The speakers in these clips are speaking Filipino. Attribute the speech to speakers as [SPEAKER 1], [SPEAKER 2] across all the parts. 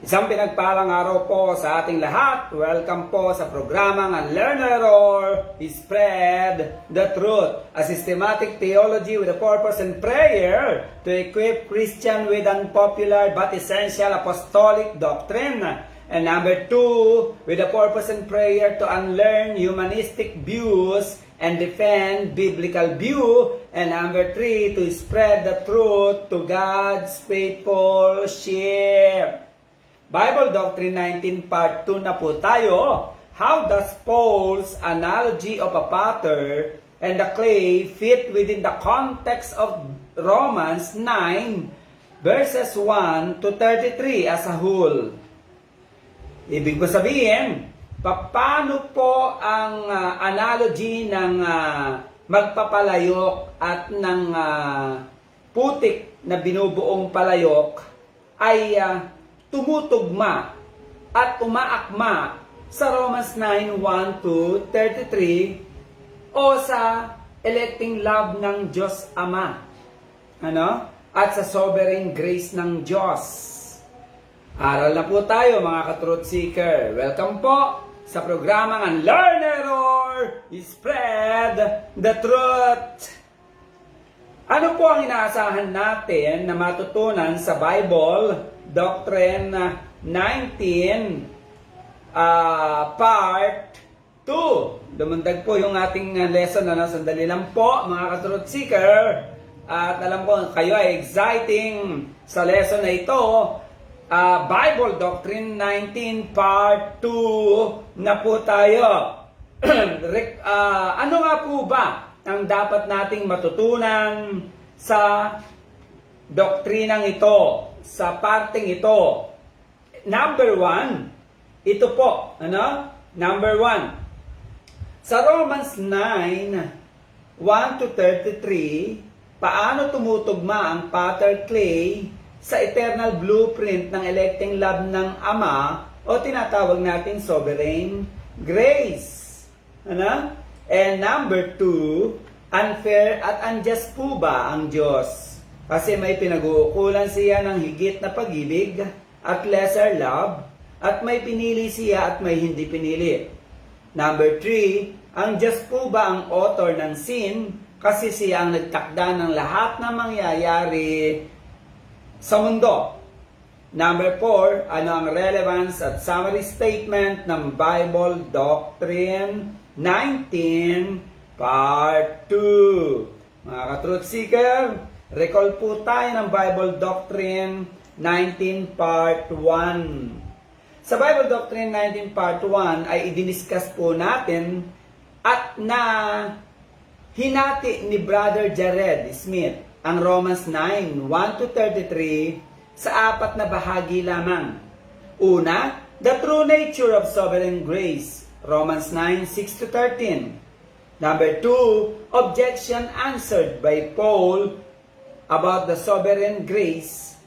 [SPEAKER 1] Isang pinagpalang araw po sa ating lahat. Welcome po sa programang Learn or Spread the Truth, a systematic theology with a purpose and prayer to equip Christian with unpopular but essential apostolic doctrine. And number 2, with a purpose and prayer to unlearn humanistic views and defend biblical view. And number 3, to spread the truth to God's faithful sheep. Bible Doctrine 19 Part 2 na po tayo. How does Paul's analogy of a potter and the clay fit within the context of Romans 9 verses 1 to 33 as a whole? Ibig ko sabihin, paano po ang analogy ng magpapalayok at ng putik na binubuong palayok ay tumutugma at umaakma sa Romans 9, 1 to 33 o sa electing love ng Diyos Ama, at sa sovereign grace ng Diyos. Aral na po tayo mga ka-truth seeker. Welcome po sa programang Learn or Spread the Truth. Ano po ang inaasahan natin na matutunan sa Bible Doctrine 19 Part 2? Dumundag po yung ating lesson na sandali lang po mga ka-truth seeker. At alam ko kayo ay exciting sa lesson na ito. Bible Doctrine 19 Part 2 na po tayo. Ano nga po ba ang dapat nating matutunan sa doktrinang ito, sa parteng ito? Number 1, ito po, Number 1, sa Romans 9, 1 to 33, paano tumutugma ang potter clay sa eternal blueprint ng electing love ng Ama o tinatawag natin sovereign grace? And number 2, unfair at unjust po ba ang Diyos? Kasi may pinag-uukulan siya ng higit na pag-ibig at lesser love, at may pinili siya at may hindi pinili. Number 3, ang Diyos po ba ang author ng sin? Kasi siya ang nagtakda ng lahat na mangyayari sa mundo. Number 4, ano ang relevance at summary statement ng Bible Doctrine 19 Part 2. Mga ka-truth seeker, recall po tayo ng Bible Doctrine 19 Part 1. Sa Bible Doctrine 19 Part 1 ay idiniscuss po natin at na hinati ni Brother Jared Smith ang Romans 9, 1 to 33 sa 4 na bahagi lamang. Una, the true nature of sovereign grace, Romans 9, 6 to 13. Number 2, objection answered by Paul about the sovereign grace,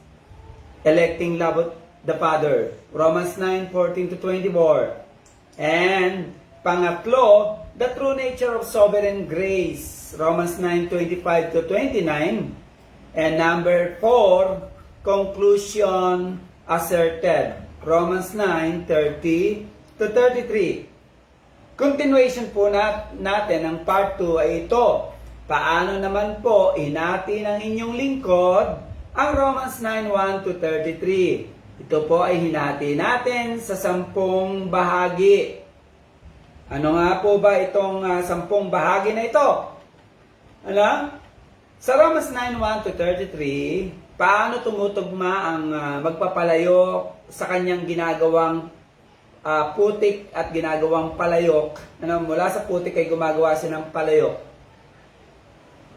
[SPEAKER 1] electing love of the Father, Romans 9, 14 to 24. And pangatlo, the true nature of sovereign grace, Romans 9, 25 to 29. And number 4, conclusion asserted, Romans 9, 30 to 33. Continuation po natin ng part 2 ay ito. Paano naman po hinati ng inyong lingkod ang Romans 9, 1 to 33? Ito po ay hinati natin sa 10 bahagi. Ano nga po ba itong 10 bahagi na ito? Sa Romans 9, 1 to 33, paano tumutugma ang magpapalayok sa kanyang ginagawang putik at ginagawang palayok? Mula sa putik ay gumagawa siya ng palayok.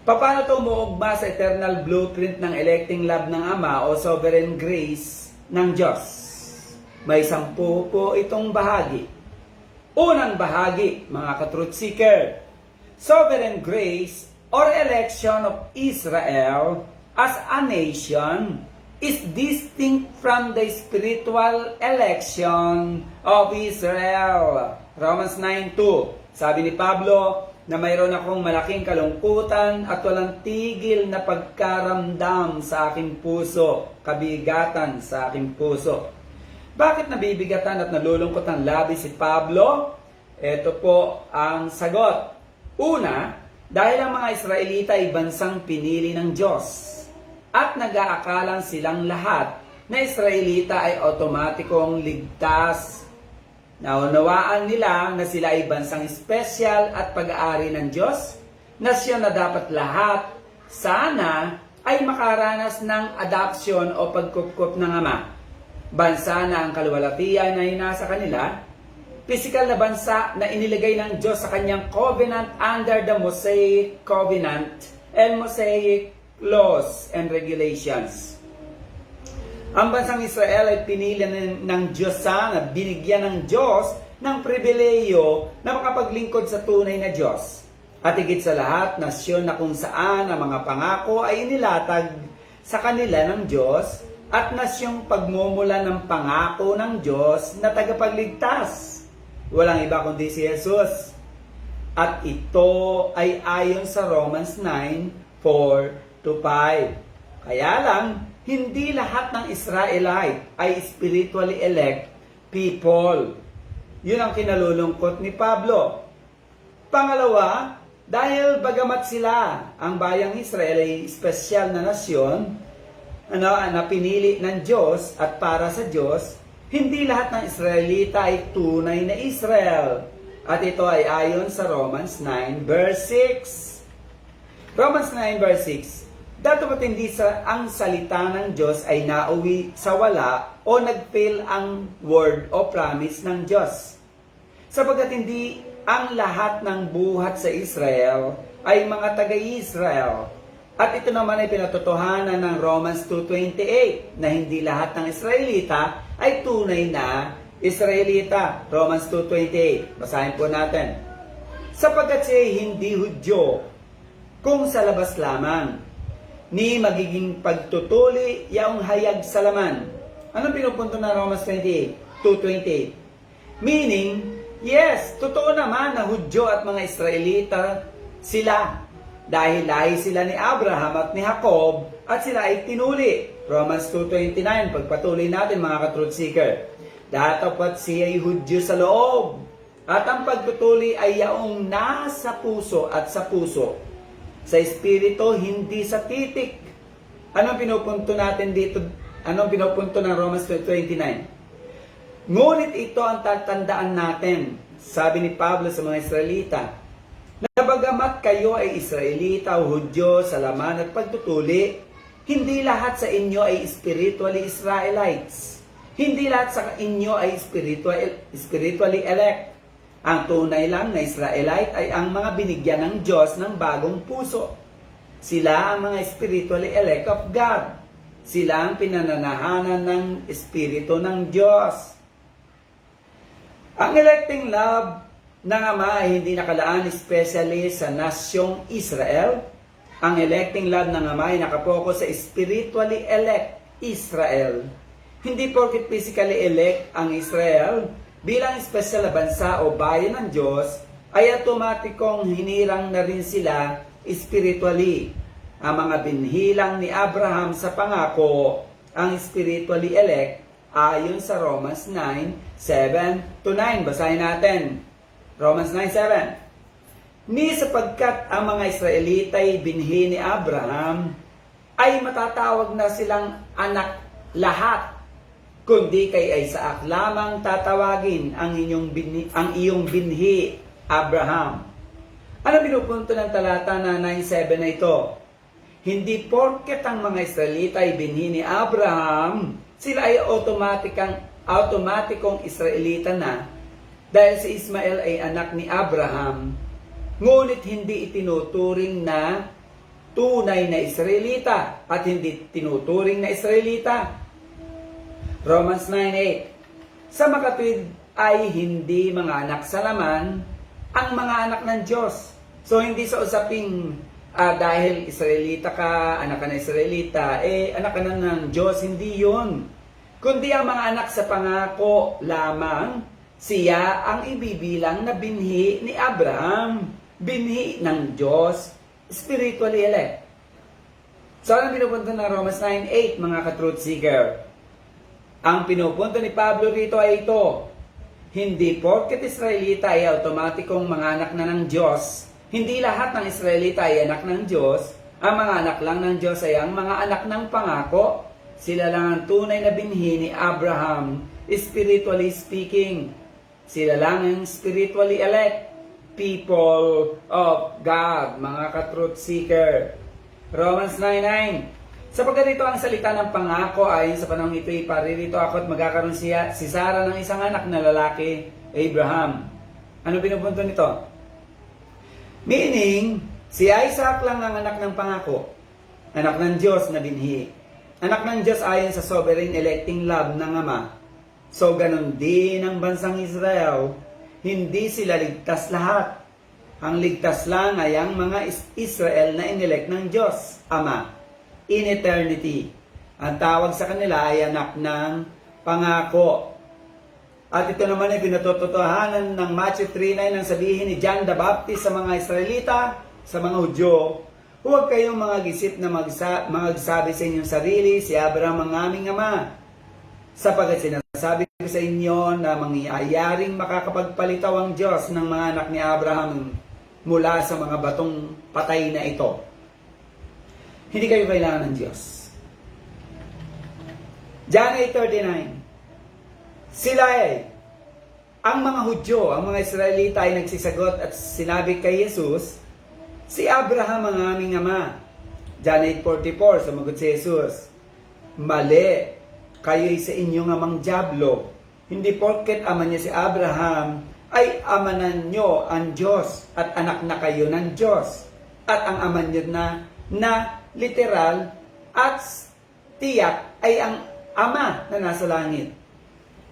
[SPEAKER 1] Paano tumuugma sa eternal blueprint ng electing love ng Ama o sovereign grace ng Diyos? May 10 po itong bahagi. Unang bahagi, mga ka-truth seeker, sovereign grace or election of Israel as a nation is distinct from the spiritual election of Israel. Romans 9:2. Sabi ni Pablo na mayroon akong malaking kalungkutan at walang tigil na pagkaramdam sa aking puso, kabigatan sa aking puso. Bakit nabibigatan at nalulungkot ang labi si Pablo? Ito po ang sagot. Una, dahil ang mga Israelita ay bansang pinili ng Diyos at nag-aakalang silang lahat na Israelita ay otomatikong ligtas. Naunawaan nila na sila ay bansang espesyal at pag-aari ng Diyos, nasyon na dapat lahat sana ay makaranas ng adoption o pagkupkup ng Ama. Bansa na ang kaluwalhatian ay nasa kanila, pisikal na bansa na inilagay ng Diyos sa kanyang covenant under the Mosaic Covenant and Mosaic laws and regulations. Ang bansang Israel ay pinili ng Diyos sana, binigyan ng Diyos ng pribileyo na makapaglingkod sa tunay na Diyos. At higit sa lahat, nasyon na kung saan ang mga pangako ay inilatag sa kanila ng Diyos at nasyong pagmumula ng pangako ng Diyos na tagapagligtas. Walang iba kundi si Jesus. At ito ay ayon sa Romans 9:4-5. Kaya lang, hindi lahat ng Israelite ay spiritually elect people. Yun ang kinalulungkot ni Pablo. Pangalawa, dahil bagamat sila, ang bayang Israel ay espesyal na nasyon, na pinili ng Diyos at para sa Diyos, hindi lahat ng Israelita ay tunay na Israel. At ito ay ayon sa Romans 9:6. Romans 9:6. Dato't hindi ang salita ng Diyos ay nauwi sa wala o nag-fail ang word o promise ng Diyos. Sapagkat hindi ang lahat ng buhat sa Israel ay mga taga-Israel. At ito naman ay pinatotohanan ng Romans 2:28 na hindi lahat ng Israelita ay tunay na Israelita. Romans 2:28. Basahin po natin. Sapagkat siya ay hindi Hudyo kung sa labas lamang, ni magiging pagtutuli yaong hayag sa laman. Ano pinupunto na Romans 2:28? Meaning, yes, totoo naman na Hudyo at mga Israelita sila. Dahil lahi sila ni Abraham at ni Jacob at sila ay tinuli. Romans 2:29, pagpatuloy natin mga ka-truth seeker. Datapat siya ay Hudyo sa loob at ang pagtutuli ay yaong nasa puso at sa puso. Sa espiritu, hindi sa titik. Anong pinupunto natin dito? Anong pinupunto ng Romans 2:29? Ngunit ito ang tatandaan natin, sabi ni Pablo sa mga Israelita, na bagamat kayo ay Israelita o Hudyo sa laman at pagtutuli, hindi lahat sa inyo ay spiritually Israelites. Hindi lahat sa inyo ay spiritually elect. Ang tunay lang na Israelite ay ang mga binigyan ng Diyos ng bagong puso. Sila ang mga spiritually elect of God. Sila ang pinananahanan ng Espiritu ng Diyos. Ang electing love ng Ama ay hindi nakalaan especially sa nasyong Israel. Ang electing love ng Ama ay nakapokus sa spiritually elect Israel. Hindi porket physically elect ang Israel bilang espesyal na bansa o bayan ng Diyos, ay automatikong hinirang na rin sila spiritually. Ang mga binhilang ni Abraham sa pangako, ang spiritually elect, ayon sa Romans 9:7-9. Basahin natin. Romans 9:7. Ni sapagkat ang mga Israelita ay binhi ni Abraham, ay matatawag na silang anak lahat, kundi kay Isaac lamang tatawagin ang iyong binhi, Abraham. Ano pinupunto ng talata na 9:7 na ito? Hindi porket ang mga Israelita ay binhi ni Abraham, sila ay automatikong Israelita na, dahil si Ismael ay anak ni Abraham, ngunit hindi itinuturing na tunay na Israelita at hindi tinuturing na Israelita. Romans 9:8. Sa makatwid ay hindi mga anak sa laman ang mga anak ng Diyos. So hindi sa usaping dahil Israelita ka, anak ka na Israelita, anak ka na ng Diyos, hindi yun. Kundi ang mga anak sa pangako lamang, siya ang ibibilang na binhi ni Abraham, binhi ng Diyos, spiritually elect. So, ano pinupunta ng Romans 9:8, mga ka-truth seeker? Ang pinupunto ni Pablo rito ay ito: hindi porket Israelita ay automatikong mga anak na ng Diyos. Hindi lahat ng Israelita ay anak ng Diyos. Ang mga anak lang ng Diyos ay ang mga anak ng pangako. Sila lang ang tunay na binhi ni Abraham, spiritually speaking. Sila lang ang spiritually elect people of God, mga ka-truth seeker. Romans 9:9. Sapagkat ito ang salita ng pangako, ayon sa panahong ito, iparirito ako at magkakaroon si Sarah ng isang anak na lalaki, Abraham. Ano pinupunto nito? Meaning, si Isaac lang ang anak ng pangako, anak ng Diyos na binhi. Anak ng Diyos ayon sa sovereign electing love ng Ama. So, ganun din ang bansang Israel, hindi sila ligtas lahat. Ang ligtas lang ay ang mga Israel na inelect ng Diyos, Ama, in eternity. Ang tawag sa kanila ay anak ng pangako. At ito naman ay pinatotohanan ng Matthew 3:9 nang sabihin ni John the Baptist sa mga Israelita, sa mga Hudyo, huwag kayong mga gisip na magsabi sa inyong sarili, si Abraham ang aming ama. Sapagkat sinasabi ko sa inyo na mangyayaring makakapagpalitaw ang Diyos ng mga anak ni Abraham mula sa mga batong patay na ito. Hindi kayo kailangan ng Diyos. John 8:39. Sila ang mga Hudyo, ang mga Israelita ay nagsisagot at sinabi kay Jesus, si Abraham ang aming ama. John 8:44, sumagot si Jesus, mali, kayo'y sa inyong amang dyablo. Hindi porket ama niya si Abraham, ay ama na nyo ang Diyos at anak na kayo ng Diyos. At ang ama niyo na literal at tiyak ay ang ama na nasa langit.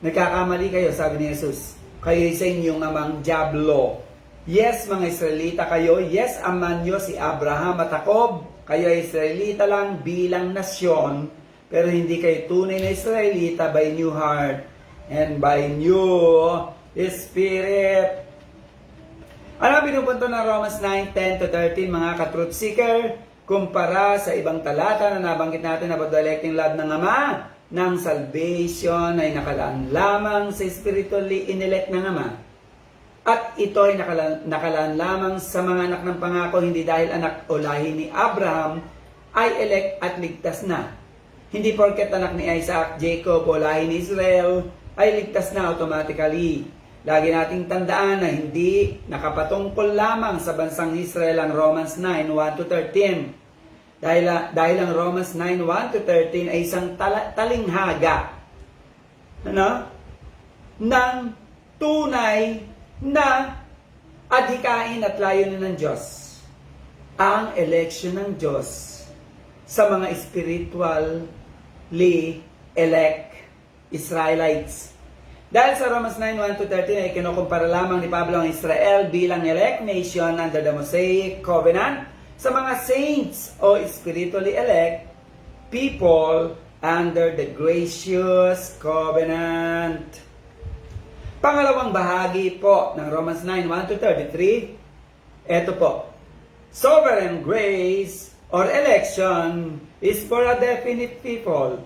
[SPEAKER 1] Nagkakamali kayo, sabi ni Jesus. Kayo'y sa inyong amang dyablo. Yes, mga Israelita kayo. Yes, ama niyo si Abraham at Jacob. Kayo ay Israelita lang bilang nasyon. Pero hindi kayo tunay na Israelita by new heart and by new spirit. Ano pinupunto ng Romans 9:10-13, mga ka-truth seeker? Kumpara sa ibang talata na nabanggit natin about the electing love ng Ama, ng salvation ay nakalaan lamang sa spiritually inelect ng Ama. At ito ay nakalaan lamang sa mga anak ng pangako, hindi dahil anak o lahi ni Abraham ay elect at ligtas na. Hindi porket anak ni Isaac, Jacob o lahi ni Israel ay ligtas na automatically. Lagi nating tandaan na hindi nakapatungkol lamang sa bansang Israel ang Romans 9:1-13. Dahil ang Romans 9:1-13 ay isang talinghaga ng tunay na adhikain at layunin ng Diyos. Ang election ng Diyos sa mga spiritually elect Israelites. Dahil sa Romans 9:1-13 ay kinukumpara lamang ni Pablo ang Israel bilang elect nation under the Mosaic Covenant sa mga saints o spiritually elect people under the gracious covenant. Pangalawang bahagi po ng Romans 9:1-33, eto po. Sovereign grace or election is for a definite people.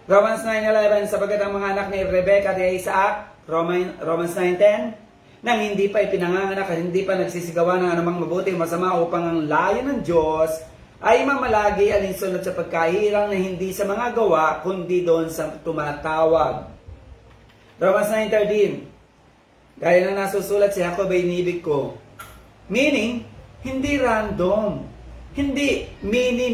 [SPEAKER 1] Romans 9:11, sapagat ang mga anak ni Rebecca at Isaac, Romans 9:10, nang hindi pa ipinanganganak at hindi pa nagsisigawa ng anumang mabuti o masama upang ang layo ng Diyos ay mamalagi alinsunod sa pagkahirang na hindi sa mga gawa, kundi doon sa tumatawag. Romans 9:13, gaya ng nasusulat si Jacob ay inibig ko. Meaning, hindi random. Hindi mini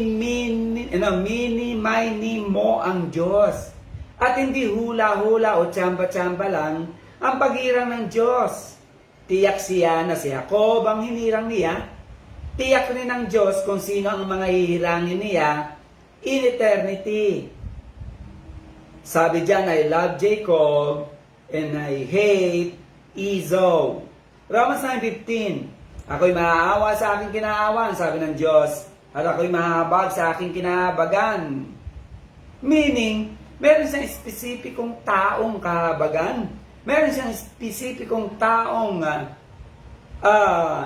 [SPEAKER 1] mo ang Diyos. At hindi hula-hula o tsampa-tsampa lang ang paghirang ng Diyos. Tiyak siya na si Jacob ang hinirang niya. Tiyak rin ng Diyos kung sino ang mga hihirangin niya in eternity. Sabi diyan, I love Jacob and I hate Esau. Romans 9:15, ako'y maaawa sa aking kinaawan, sabi ng Diyos, at ako'y mahabag sa aking kinahabagan. Meaning, meron siyang spesipikong taong kahabagan. Meron siyang spesipikong taong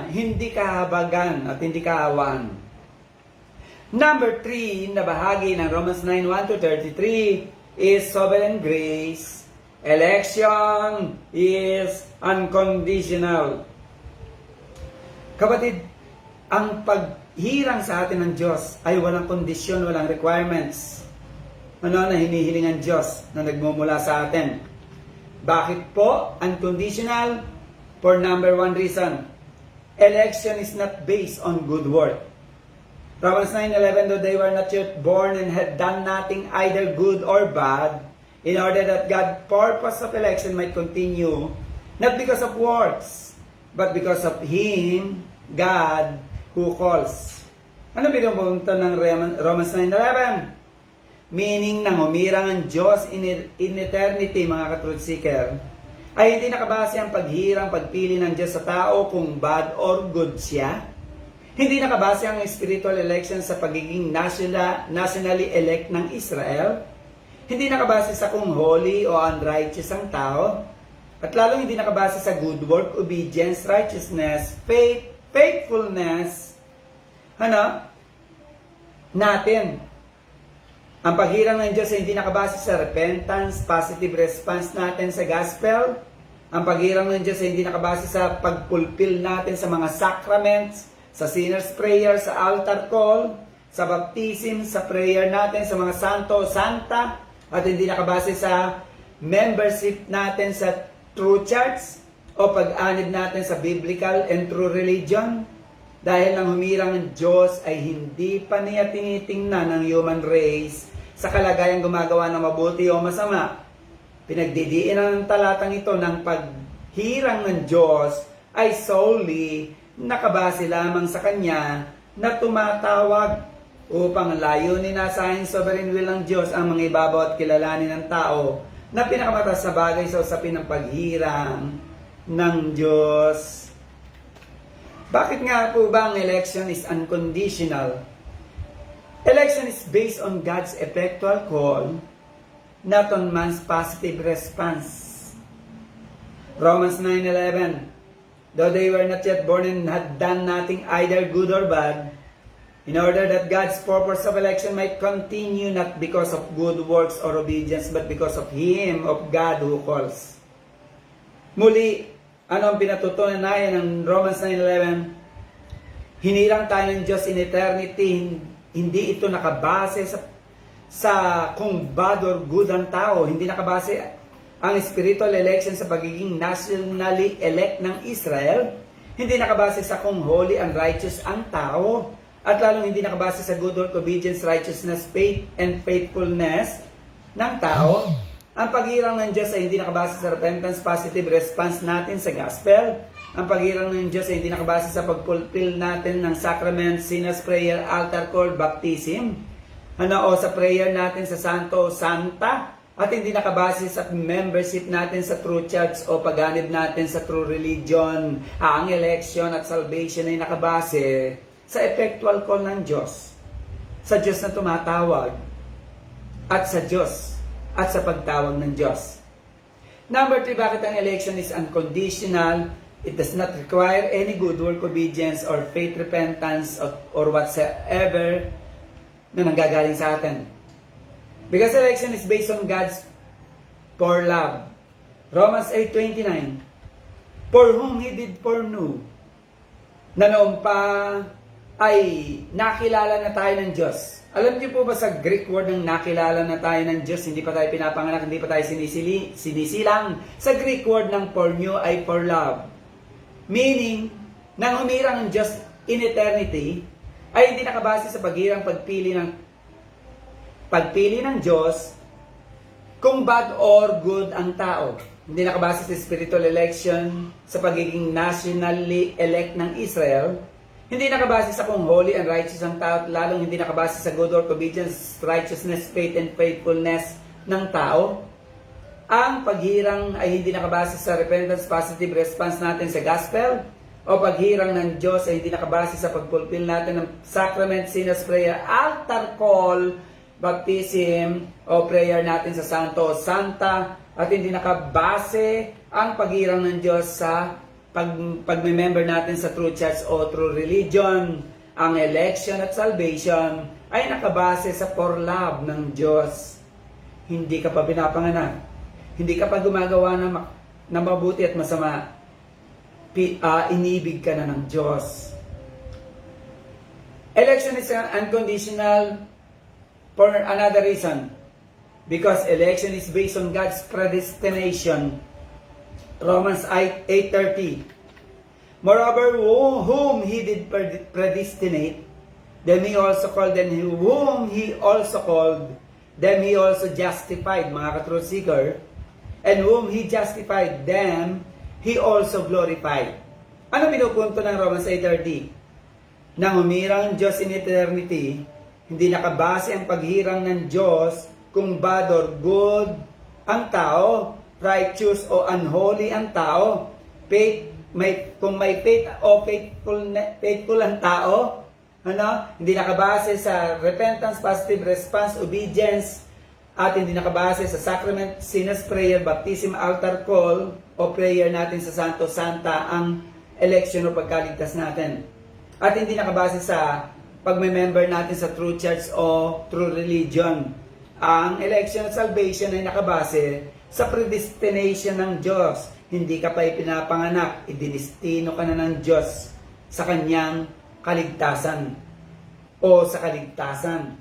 [SPEAKER 1] hindi kahabagan at hindi kahawan. Number 3 na bahagi ng Romans 9:1-33 is sovereign grace. Election is unconditional. Kapatid, ang paghirang sa atin ng Diyos ay walang kondisyon, walang requirements. Na hinihiling ang Diyos na nagmumula sa atin. Bakit po unconditional? For number one reason, election is not based on good work. Romans 9:11, though they were not yet born and had done nothing either good or bad, in order that God's purpose of election might continue, not because of works, but because of Him, God, who calls. Ano pinupunto ng Romans 9:11? Meaning nang umirang ang Diyos in eternity, mga ka-truth seeker, ay hindi nakabase ang paghirang, pagpili ng Diyos sa tao kung bad or good siya. Hindi nakabase ang spiritual election sa pagiging nationally elect ng Israel. Hindi nakabase sa kung holy o unrighteous ang tao. At lalong hindi nakabase sa good work, obedience, righteousness, faith, faithfulness, natin. Ang paghirang ng Diyos ay hindi nakabase sa repentance, positive response natin sa gospel. Ang paghirang ng Diyos ay hindi nakabase sa pagpulpil natin sa mga sacraments, sa sinner's prayer, sa altar call, sa baptism, sa prayer natin sa mga santo, santa, at hindi nakabase sa membership natin sa true church o pag-anib natin sa biblical and true religion. Dahil nang humirang ang Diyos ay hindi pa niya tinitingnan ng human race sa kalagayang gumagawa ng mabuti o masama. Pinagdidiinan ng talatang ito ng paghirang ng Diyos ay solely nakabase lamang sa Kanya na tumatawag upang layunin na sa sovereign will ng Diyos ang mga ibabaw at kilalanin ng tao na pinakamatas na bagay sa usapin ng paghirang ng Diyos. Bakit nga po ba ang election is unconditional? Election is based on God's effectual call, not on man's positive response. Romans 9:11, though they were not yet born and had done nothing either good or bad, in order that God's purpose of election might continue not because of good works or obedience, but because of Him, of God who calls. Muli, ano ang pinatutunayan ng Romans 9:11? Hinirang tayo ng Diyos in eternity. Hindi ito nakabase sa kung bad or good ang tao. Hindi nakabase ang spiritual election sa pagiging nationally elect ng Israel. Hindi nakabase sa kung holy and righteous ang tao. At lalong hindi nakabase sa good work, obedience, righteousness, faith, and faithfulness ng tao. Ang paghirang ng Diyos ay hindi nakabase sa repentance, positive response natin sa gospel. Ang paghirang ng Diyos ay hindi nakabase sa pagpulpil natin ng sacrament, sinner's prayer, altar call, baptism. O sa prayer natin sa santo o santa. At hindi nakabase sa membership natin sa true church o pagganib natin sa true religion. Ang election at salvation ay nakabase sa effectual call ng Diyos. Sa Diyos na tumatawag. At sa Diyos at sa pagtawag ng Diyos. Number 3, bakit ang election is unconditional? It does not require any good work, obedience, or faith, repentance, or whatsoever na nanggagaling sa atin. Because election is based on God's for love. Romans 8:29, for whom He did foreknow, na noon pa ay nakilala na tayo ng Diyos. Alam niyo po ba sa Greek word ng nakilala na tayo ng Diyos, hindi pa tayo pinapanganak, hindi pa tayo sinisilang. Sa Greek word ng foreknew ay for love. Meaning, nang umirang ang Diyos in eternity, ay hindi nakabase sa paghirang pagpili ng Diyos kung bad or good ang tao. Hindi nakabase sa spiritual election, sa pagiging nationally elect ng Israel. Hindi nakabase sa kung holy and righteous ang tao, at lalong hindi nakabase sa good work, obedience, righteousness, faith, and faithfulness ng tao. Ang paghirang ay hindi nakabase sa repentance, positive response natin sa gospel, o paghirang ng Diyos ay hindi nakabase sa pagpulpil natin ng sacrament, sinner's prayer, altar call, baptism, o prayer natin sa santo o santa, at hindi nakabase ang paghirang ng Diyos sa pag-member natin sa true church o true religion. Ang election at salvation ay nakabase sa for love ng Diyos. hindi ka pa pinapanganak, hindi ka pa gumagawa ng mabuti at masama, iniibig ka na ng Diyos. Election is unconditional for another reason. Because election is based on God's predestination. Romans 8:30. Moreover, whom He did predestinate, them He also called, and whom He also called, them He also justified, mga ka-truth seeker. And whom He justified, them He also glorified. Ano pinupunto ng Romans 8:30? Nang humirang Diyos in eternity, hindi nakabase ang paghirang ng Diyos kung bad or good ang tao, righteous o unholy ang tao, kung may faith o faithful ang tao, hindi nakabase sa repentance, positive response, obedience, at hindi nakabase sa sacrament, sinner's prayer, baptism, altar call, o prayer natin sa Santo Santa ang election o pagkaligtas natin. At hindi nakabase sa pagme-member natin sa true church o true religion. Ang election at salvation ay nakabase sa predestination ng Diyos. Hindi ka pa ipinapanganak, idinistino ka na ng Diyos sa kanyang kaligtasan o sa kaligtasan.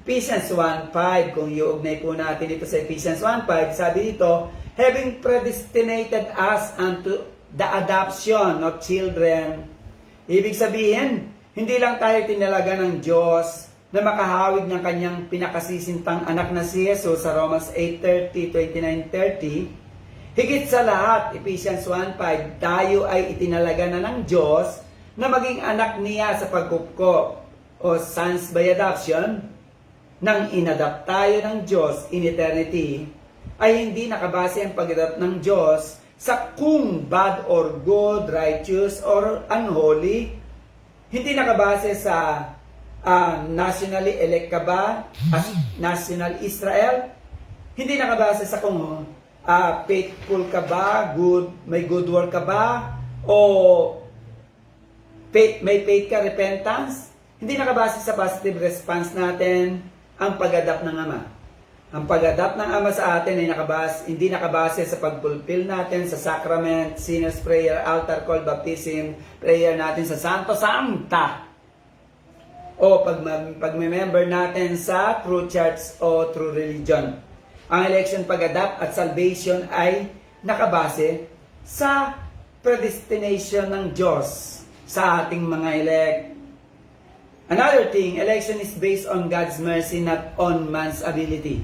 [SPEAKER 1] Ephesians 1:5, kung iuugnay po natin ito sa Ephesians 1:5, sabi dito, having predestinated us unto the adoption of children. Ibig sabihin, hindi lang tayo tinalaga ng Diyos na makahawig ng kanyang pinakasisintang anak na si Jesus sa Romans 8:30, 29:30. Higit sa lahat, Ephesians 1:5, tayo ay itinalaga na ng Diyos na maging anak niya sa pagkuko o sons by adoption. Nang inadapt tayo ng Diyos in eternity, ay hindi nakabase ang pag-adapt ng Diyos sa kung bad or good, righteous or unholy. Hindi nakabase sa nationally elect ka ba as national Israel? Hindi nakabase sa kung faithful ka ba, may good work ka ba, o may faith ka, repentance? Hindi nakabase sa positive response natin ang pag-adapt ng Ama. Ang pag-adapt ng Ama sa atin ay hindi nakabase sa pag-fulfill natin sa sacrament, sinner's prayer, altar call, baptism, prayer natin sa Santo Santa, o pag-member natin sa true church o true religion. Ang election, pag-adapt at salvation ay nakabase sa predestination ng Diyos sa ating mga elect. Another thing, election is based on God's mercy, not on man's ability.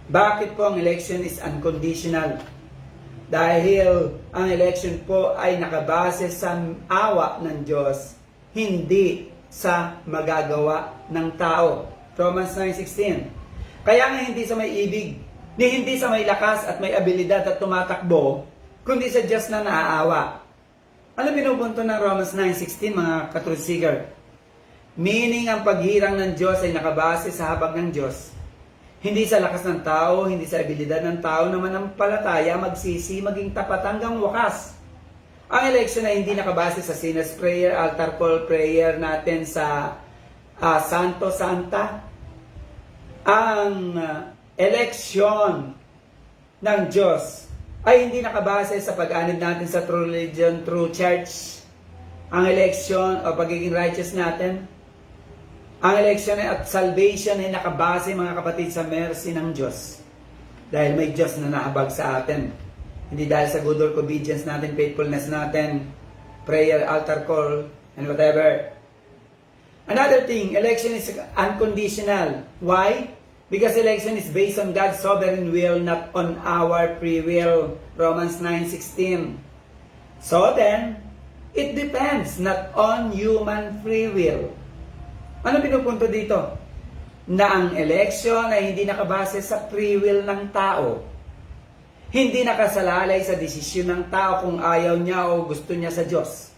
[SPEAKER 1] Bakit po ang election is unconditional? Dahil ang election po ay nakabase sa awa ng Diyos, hindi sa magagawa ng tao. Romans 9:16. Kaya nga hindi sa may ibig, hindi sa may lakas at may abilidad at tumatakbo, kundi sa Diyos na naaawa. Ano binubunto ng Romans 9:16, mga ka-truth seeker? Meaning, ang paghirang ng Diyos ay nakabase sa habag ng Diyos. Hindi sa lakas ng tao, hindi sa abilidad ng tao na manampalataya, magsisi, maging tapat hanggang wakas. Ang election ay hindi nakabase sa sinner's prayer, altar call prayer natin sa Santo Santa. Ang election ng Diyos ay hindi nakabase sa pag-anib natin sa true religion, true church. Ang election o pagiging righteous natin, ang election at salvation ay nakabase, mga kapatid, sa mercy ng Diyos. Dahil may Diyos na nahabag sa atin. Hindi dahil sa good work, obedience natin, faithfulness natin, prayer, altar call, and whatever. Another thing, election is unconditional. Why? Because election is based on God's sovereign will, not on our free will. Romans 9:16. So then, it depends not on human free will. Ano pinupunto dito? Na ang election ay hindi nakabase sa free will ng tao. Hindi nakasalalay sa desisyon ng tao kung ayaw niya o gusto niya sa Diyos.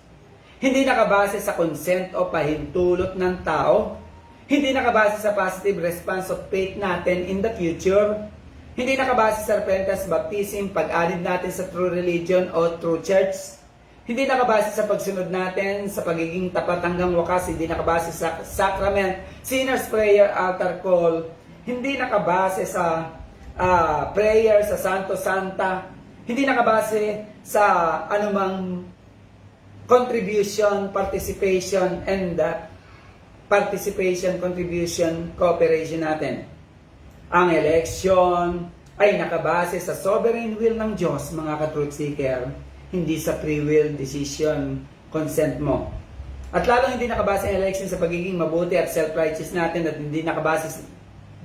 [SPEAKER 1] Hindi nakabase sa consent o pahintulot ng tao. Hindi nakabase sa positive response of faith natin in the future. Hindi nakabase sa repentance, baptism, pag-anib natin sa true religion o true church. Hindi nakabase sa pagsunod natin sa pagiging tapat hanggang wakas. Hindi nakabase sa sacrament, sinner's prayer, altar call. Hindi nakabase sa prayer sa Santo Santa, hindi nakabase sa anumang contribution, participation, and contribution, cooperation natin. Ang election ay nakabase sa sovereign will ng Diyos, mga ka-truth seeker, hindi sa free will decision, consent mo. At lalo hindi nakabase ang election sa pagiging mabuti at self-righteous natin, at hindi nakabase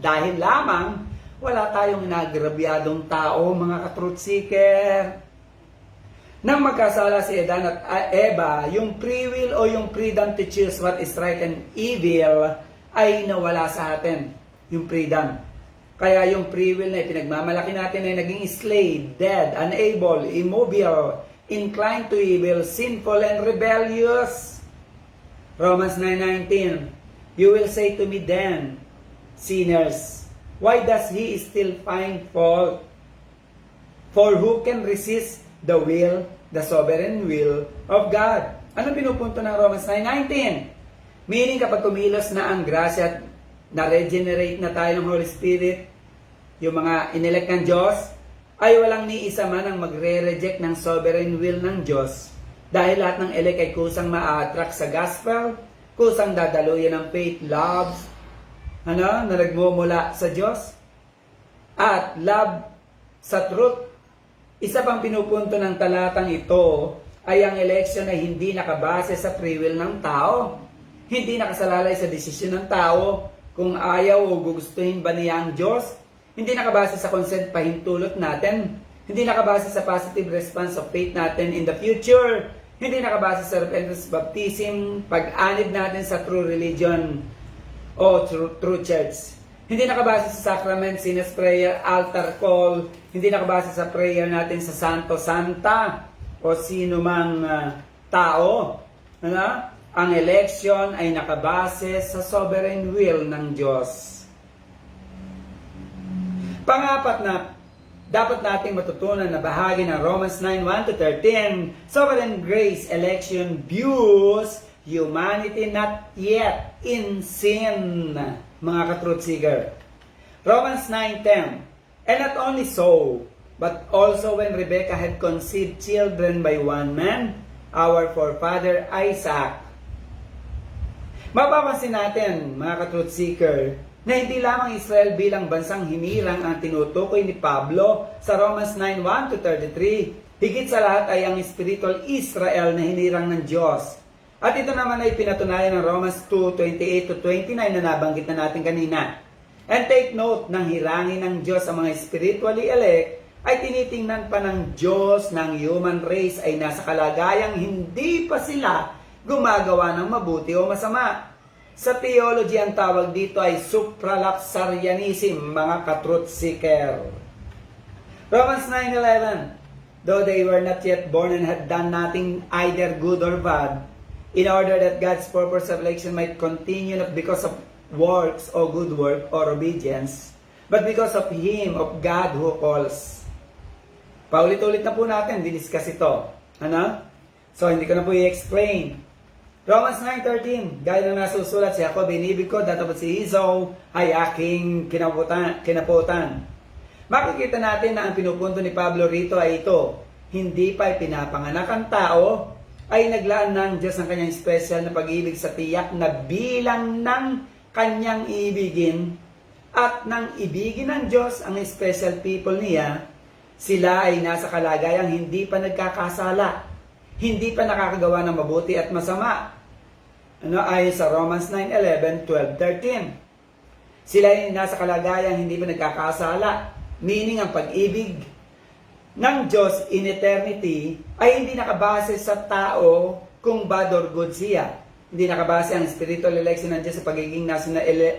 [SPEAKER 1] dahil lamang wala tayong inagrabyadong tao, mga ka-truth seeker. Nang magkasala si Adan at Eva, yung free will o yung freedom to choose what is right and evil ay nawala sa atin. Yung freedom. Kaya yung free will na pinagmamalaki natin ay naging slave, dead, unable, immobile, inclined to evil, sinful, and rebellious. Romans 9:19, you will say to me then, sinners, why does he still find fault? For who can resist the will, the sovereign will of God? Ano pinupunto ng Romans 9:19? Meaning kapag kumilos na ang grasya at na-regenerate na tayo ng Holy Spirit, yung mga inelect ng Diyos, ay walang ni isa man ang magre-reject ng sovereign will ng Diyos. Dahil lahat ng elect ay kusang ma-attract sa gospel, kusang dadaluyan ng faith, love, na nagmumula sa Diyos, at love sa truth. Isa pang pinupunto ng talatang ito ay ang election ay hindi nakabase sa free will ng tao. Hindi nakasalalay sa desisyon ng tao kung ayaw o gugustuhin ba niya ang Diyos. Hindi nakabase sa consent pahintulot natin. Hindi nakabase sa positive response of faith natin in the future. Hindi nakabase sa repentance baptism, pag-anib natin sa true religion o true church. Hindi nakabase sa sacrament, sinner's prayer, altar call. Hindi nakabase sa prayer natin sa Santo Santa o sino mang tao. Ang election ay nakabase sa sovereign will ng Diyos. Pangapat na dapat nating matutunan na bahagi ng Romans 9:1-13, sovereign grace election views humanity not yet in sin, mga ka-truth seeker. Romans 9:10, and not only so, but also when Rebekah had conceived children by one man, our forefather Isaac. Mapapansin natin, mga ka-truth seeker, na hindi lamang Israel bilang bansang hinirang ang tinutukoy ni Pablo sa Romans 9:1-33. Higit sa lahat ay ang spiritual Israel na hinirang ng Diyos. At ito naman ay pinatunayan ng Romans 2:28-29 na nabanggit na natin kanina. And take note, ng hirangin ng Diyos ang mga spiritually elect ay tinitingnan pa ng Diyos ng human race ay nasa kalagayang hindi pa sila gumagawa ng mabuti o masama. Sa theology, ang tawag dito ay supralapsarianism, mga ka-truth seeker. Romans 9:11, though they were not yet born and had done nothing either good or bad, in order that God's purpose of election might continue not because of works or good work or obedience, but because of Him, of God who calls. Paulit-ulit na po natin, diniscuss ito. So, hindi ko na po i-explain. Romans 9:13, gaya na nasusulat, si Jacob inibig ko, datapot si Esau ay aking kinaputan. Makikita natin na ang pinupunto ni Pablo rito ay ito, hindi pa pinapanganak ang tao, ay naglaan ng Diyos ang kanyang special na pag-ibig sa tiyak na bilang ng kanyang ibigin, at nang ibigin ng Diyos ang special people niya, sila ay nasa kalagayang hindi pa nagkakasala, hindi pa nakakagawa ng mabuti at masama. Ayon sa Romans 9:11, 12, 13. Sila ay nasa kalagayang hindi pa nagkakasala, meaning ang pag-ibig ng Diyos in eternity ay hindi nakabase sa tao kung bad or good siya. Hindi nakabase ang spiritual election ng Diyos sa pagiging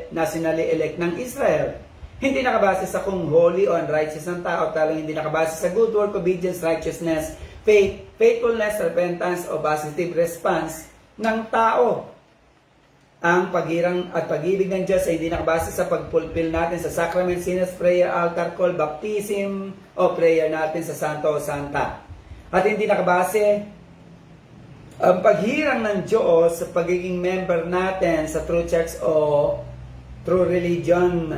[SPEAKER 1] nationally elect ng Israel. Hindi nakabase sa kung holy o unrighteous ng tao, talang hindi nakabase sa good work, obedience, righteousness, faith, faithfulness, repentance, o positive response ng tao. Ang paghirang at pag-ibig ng Diyos ay hindi nakabase sa pag-fulfill natin sa sacrament, sinner's prayer, altar call, baptism, o prayer natin sa Santo o Santa. At hindi nakabase ang paghirang ng Diyos sa pagiging member natin sa true church o true religion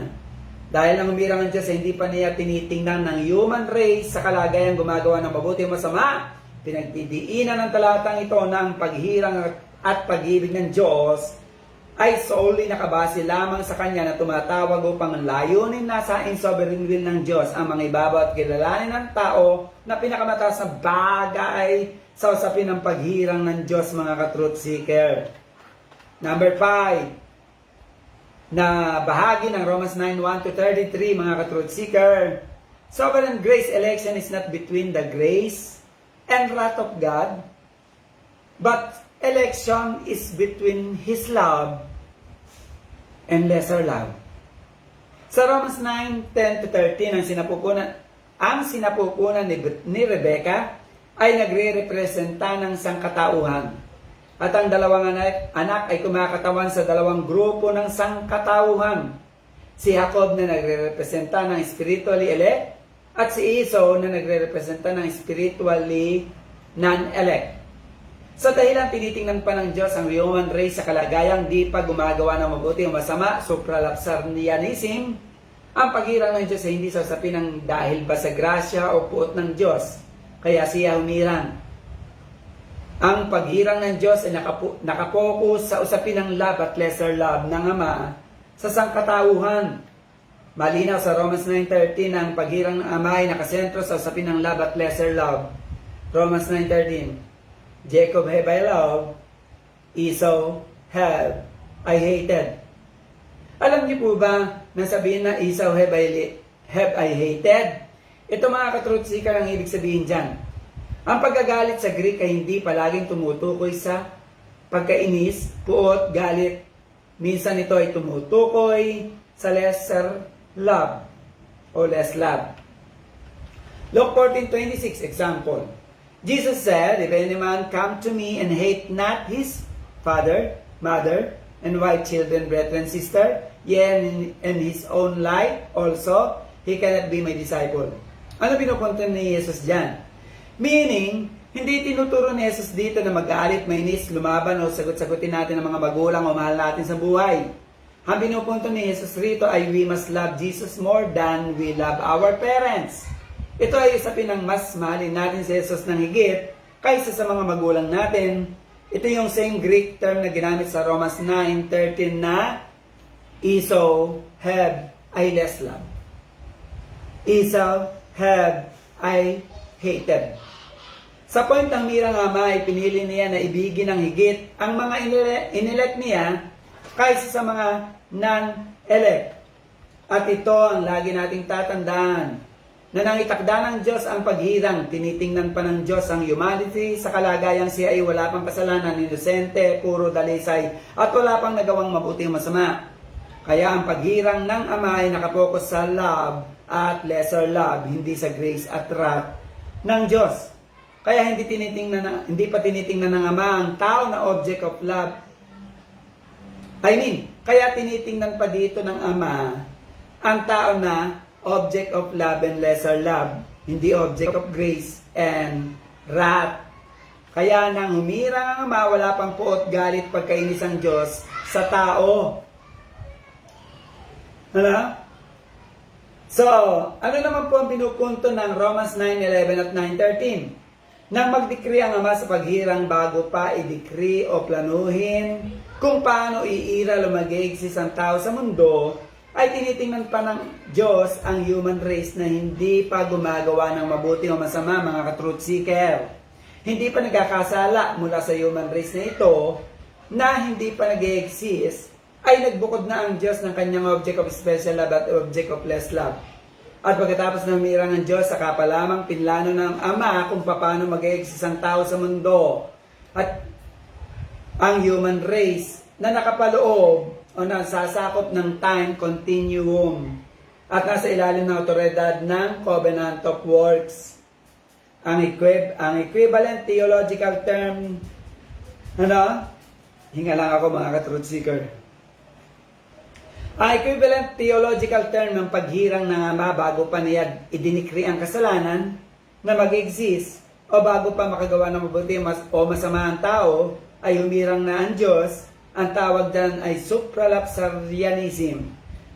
[SPEAKER 1] Dahil ang humirang ang Diyos ay hindi pa niya tinitingnan ng human race sa kalagayang gumagawa ng mabuti o masama, pinagdidiinan ng talatang ito ng paghirang at pag-ibig ng Diyos ay solely nakabase lamang sa Kanya na tumatawag upang layunin na sa sovereign will ng Diyos ang mga ibabaw at kilalanin ng tao na pinakamataas na bagay sa usapin ng paghirang ng Diyos, mga ka-truth seeker. Number 5, na bahagi ng Romans 9:1-33, mga ka-truth seeker. Sovereign grace election is not between the grace and wrath of God, but election is between His love and lesser love. Sa Romans 9:10-13, ang sinapupunan ni Rebecca ay nagre-representa ng sangkatauhan. At ang dalawang anak ay kumakatawan sa dalawang grupo ng sangkatauhan. Si Jacob na nagre-representa ng spiritually elect at si Esau na nagre-representa ng spiritually non-elect. Sa dahilan tinitingnan pa ng Diyos ang human race sa kalagayang di pa gumagawa ng mabuti o masama, supralapsarianism, ang paghirang ng Diyos ay hindi sasapin ng dahil ba sa grasya o puot ng Diyos, kaya siya humirang. Ang paghirang ng Diyos ay nakapokus sa usapin ng love at lesser love ng Ama sa sangkatauhan. Malinaw sa Romans 9:13 na ang paghirang ng Ama ay nakasentro sa usapin ng love at lesser love. Romans 9:13, Jacob have I loved, Esau have I hated. Alam niyo po ba na sabihin na Esau have I hated? Ito, mga ka-truth seeker, ang ibig sabihin dyan. Ang pagkagalit sa Greek ay hindi palaging tumutukoy sa pagkainis, puot, galit. Minsan ito ay tumutukoy sa lesser love o less love. Luke 14:26, example. Jesus said, if any man come to me and hate not his father, mother, and wife, children, brethren, sister, yea, and his own life also, he cannot be my disciple. Ano pinupunto ni Jesus dyan? Meaning, hindi tinuturo ni Jesus dito na magalit, mainis, lumaban o sagot-sagutin natin ang mga magulang o mahal natin sa buhay. Ang pinupunto ni Jesus rito ay we must love Jesus more than we love our parents. Ito ay usapin ng mas mahalin natin si Jesus ng higit kaysa sa mga magulang natin. Ito yung same Greek term na ginamit sa Romans 9:13 na Esau have I less love. Esau have I hated. Sa point ng mirang Ama ay pinili niya na ibigin ng higit ang mga inelect niya kaysa sa mga non-elect. At ito ang lagi nating tatandaan, na nang itakda ng Diyos ang paghirang, tinitingnan pa ng Diyos ang humanity sa kalagayang siya ay wala pang kasalanan, inosente, puro dalisay, at wala pang nagawang mabuti o masama. Kaya ang paghirang ng Ama ay nakapokus sa love at lesser love, hindi sa grace at wrath ng Diyos. Kaya hindi pa tinitingnan ng Ama ang tao na object of love. Kaya tinitingnan pa dito ng Ama ang tao na object of love and lesser love, hindi object of grace and wrath. Kaya nang humirang ang Ama, wala pang puot, galit, pagkainis ang Diyos sa tao. So, ano naman po ang pinupunto ng Romans 9:11 at 9:13? Nang mag-decree ang Ama sa paghirang bago pa i-decree o planuhin kung paano iira lumag-exist ang tao sa mundo, ay tinitingnan pa ng Diyos ang human race na hindi pa gumagawa ng mabuti o masama, mga ka-truth seeker. Hindi pa nagkakasala mula sa human race na ito na hindi pa nag-exist, ay nagbukod na ang Diyos ng kanyang object of special love at object of less love. At pagkatapos ng humirang ang Diyos, saka pa lamang pinlano ng Ama kung paano mag-exist ang tao sa mundo. At ang human race na nakapaloob o nasasakop ng time continuum at nasa ilalim ng autoridad ng covenant of works. Ang equivalent theological term, hinga lang ako, mga ka-truth seeker. Ang equivalent theological term ng paghirang ng Ama bago pa niya idinikri ang kasalanan na mag-exist o bago pa makagawa ng mabuti o masama ang tao ay humirang na ang Diyos. Ang tawag dyan ay supralapsarianism.